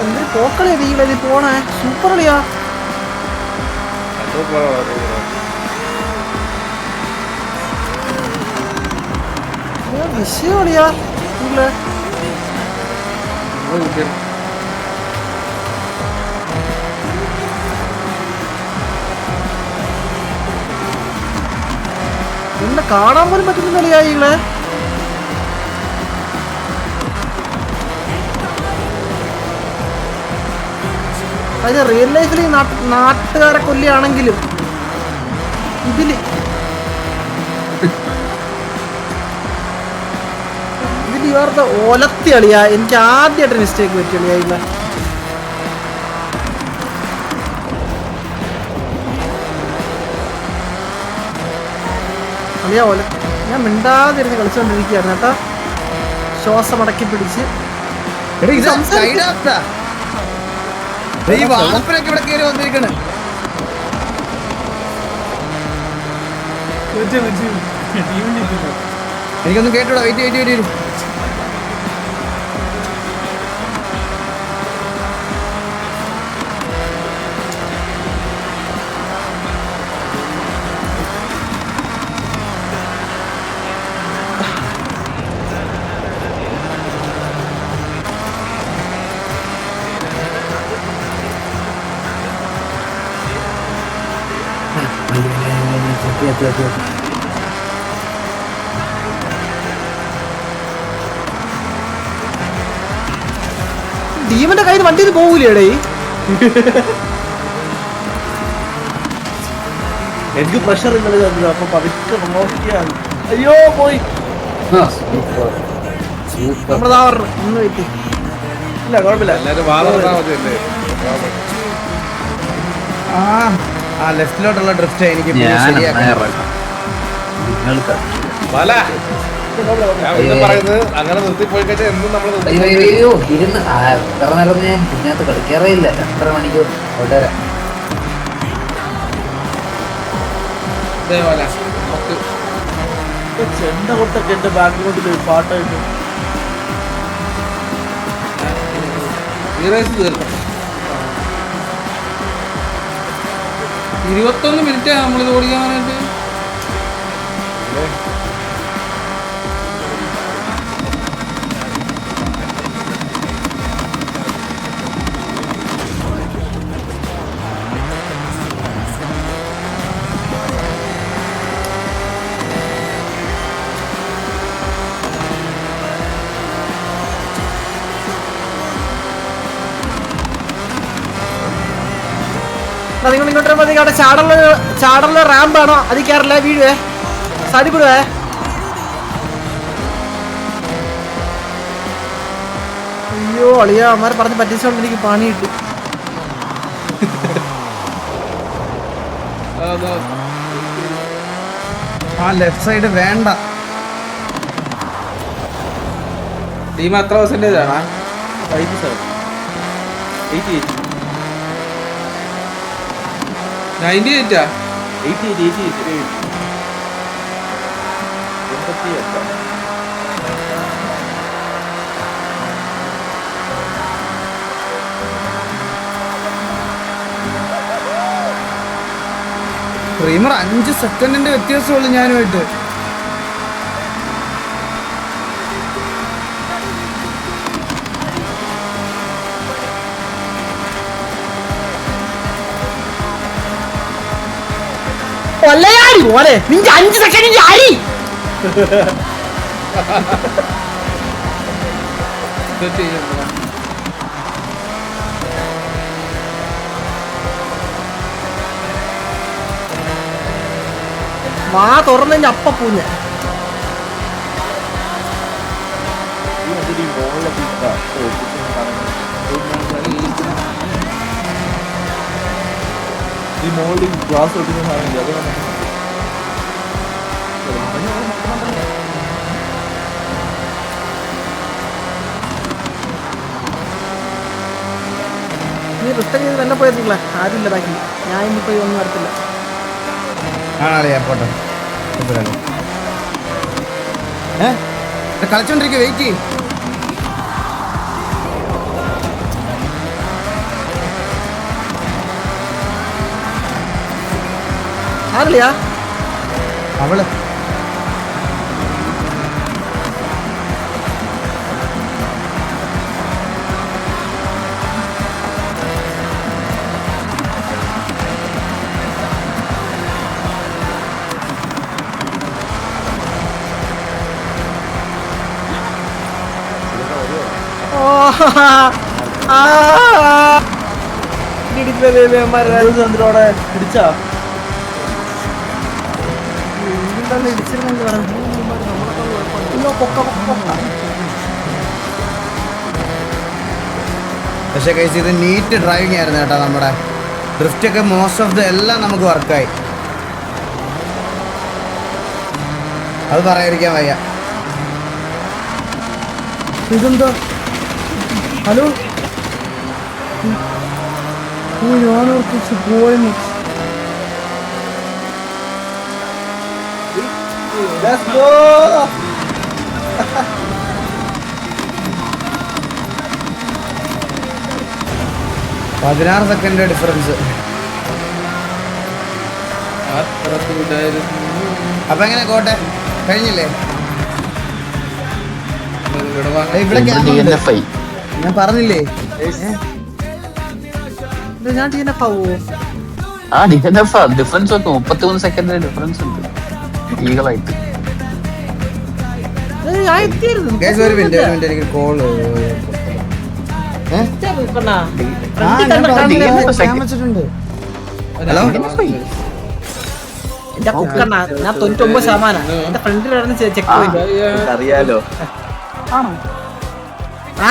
എന്തൊരു പോക്കളിയാ തീ പോണേ. സൂപ്പർ കളിയാ. വിഷയം കളിയാ. എന്നെ കാണാൻ പോലും പറ്റുന്ന കളിയാ ഈകളെ. അതിന് റിയൽ ലൈഫിൽ ഈ നാട്ടുകാരെ കൊല്ലിയാണെങ്കിലും ഇതില് ഇവരുടെ ഒലത്തി കളിയാ. എനിക്ക് ആദ്യമായിട്ട് മിസ്റ്റേക്ക് പറ്റി കളിയാ ഇല്ല. കളിയാ ഞാൻ മിണ്ടാതിരുന്ന് കളിച്ചുകൊണ്ടിരിക്കുകയായിരുന്നു കേട്ടോ. ശ്വാസം അടക്കി പിടിച്ച് ഈ വാഴപ്പനൊക്കെ ഇവിടെ കയറി വന്നിരിക്കണ്. എനിക്കൊന്നും കേട്ടോടാ. വെയിറ്റ്. ഡീമന്റെ കയ്യിൽ വണ്ടിയിൽ പോകൂലേടേ. എനിക്ക് പ്രഷർ ഇന്നലെ തന്നത്. അപ്പൊ പതുക്കെ നോക്കിയാണ്. അയ്യോ പോയി. നമ്മളതാ പറഞ്ഞു ഒന്ന് വെയിറ്റ്. ഇല്ല കുഴപ്പമില്ല. എല്ലാരും വാദം പറഞ്ഞാൽ മതിയല്ലേ? ആ ലെഫ്റ്റിലോട്ടുള്ള ഡ്രിഫ്റ്റ് എനിക്ക് മല ഞാൻ ഒന്നും പറയുന്നത് അങ്ങനെ നിർത്തി പോയി കഴിഞ്ഞാൽ എന്നും നമ്മൾ അയ്യോ ഇരുന്ന് എത്ര നേരം ഞാൻ ഇതിനകത്ത് കളിക്കാറേയില്ല. 2.5 മണിക്കൂർ വളരെ ചെണ്ട കൊട്ടൊക്കെ എന്റെ ബാക്ക്ഗ്രൗണ്ടിൽ പാട്ടായിട്ട് തീർക്കാം. 21 മിനിറ്റ് നമ്മളിത് ഓടിക്കാനായിട്ട്. നിങ്ങൾ ഇങ്ങോട്ട് വരുമ്പോഴത്തേക്ക് അവിടെ ചാടലുള്ള റാമ്പാണോ അത് കയറില്ല വീഴുവേ സാധിപ്പെടുവേ. അയ്യോ അളിയാ അമ്മാരെ പറഞ്ഞ് പറ്റിച്ചോണ്ട് എനിക്ക് പണി കിട്ടി. ആ ലെഫ്റ്റ് സൈഡ് വേണ്ട. ടീം എത്ര പെർസെന്റേജ് ആണ്? 98 റീമർ 5 സെക്കൻഡിന്റെ വ്യത്യാസമുള്ളൂ ഞാനുമായിട്ട്. കൊല്ലയാടി മോനെ നിന്റെ 5 സെക്കൻഡിന്റെ അരി. വാ തുറന്നെ അപ്പ പൂഞ്ഞ. ഈ മോളിൽ ഗ്ലാസ് വെക്കുന്ന സാധനം അത് നീ റിട്ടേൺ ചെയ്ത് തന്നെ പോയിരുന്നില്ല ആരുമില്ല ബാക്കി. ഞാൻ ഇനിയിപ്പോ ഒന്നും വരത്തില്ല. ആണല്ലേ പോട്ടെ. കളിച്ചോണ്ടിരിക്കുക വെയിറ്റ് ചെയ്യും. ആരില്ലയാ അവള് ചന്ദ്രോടെ പിടിച്ചാ പക്ഷെ കഴിച്ച് ഇത് നീറ്റ് ഡ്രൈവിംഗ് ആയിരുന്നു കേട്ടോ. നമ്മുടെ ഡ്രിഫ്റ്റ് ഒക്കെ മോസ്റ്റ് ഓഫ് ദ എല്ലാം നമുക്ക് വർക്കായി. അത് പറയാതിരിക്കാൻ വയ്യ. ഇതെന്താ? ഹലോ ഞാനോർപ്പിച്ച് പോയെന്ന്. Let's go! 16 second difference. അപ്പൊ എങ്ങനെ കോട്ടെ കഴിഞ്ഞില്ലേ? ഇവിടെ DNFI. ഞാൻ പറഞ്ഞില്ലേ ഞാൻ DNF ആവോ? ആ DNF ഡിഫറൻസ് ഒക്കെ 33 സെക്കൻഡിന്റെ ഡിഫറൻസ് ഉണ്ട് ഈകളായിട്ട്. ഞാൻ എത്തിയായിരുന്നു. ഗൈസ് ഒരു മിനിറ്റ് എനിക്ക് കോൾ. ഹലോ എന്റെ കുക്കണ്ണ ഞാൻ 99% എന്റെ ഫ്രണ്ടിലായിരുന്നു ചെക്ക് പോയിന്റ് അറിയാലോ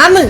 ആന്ന്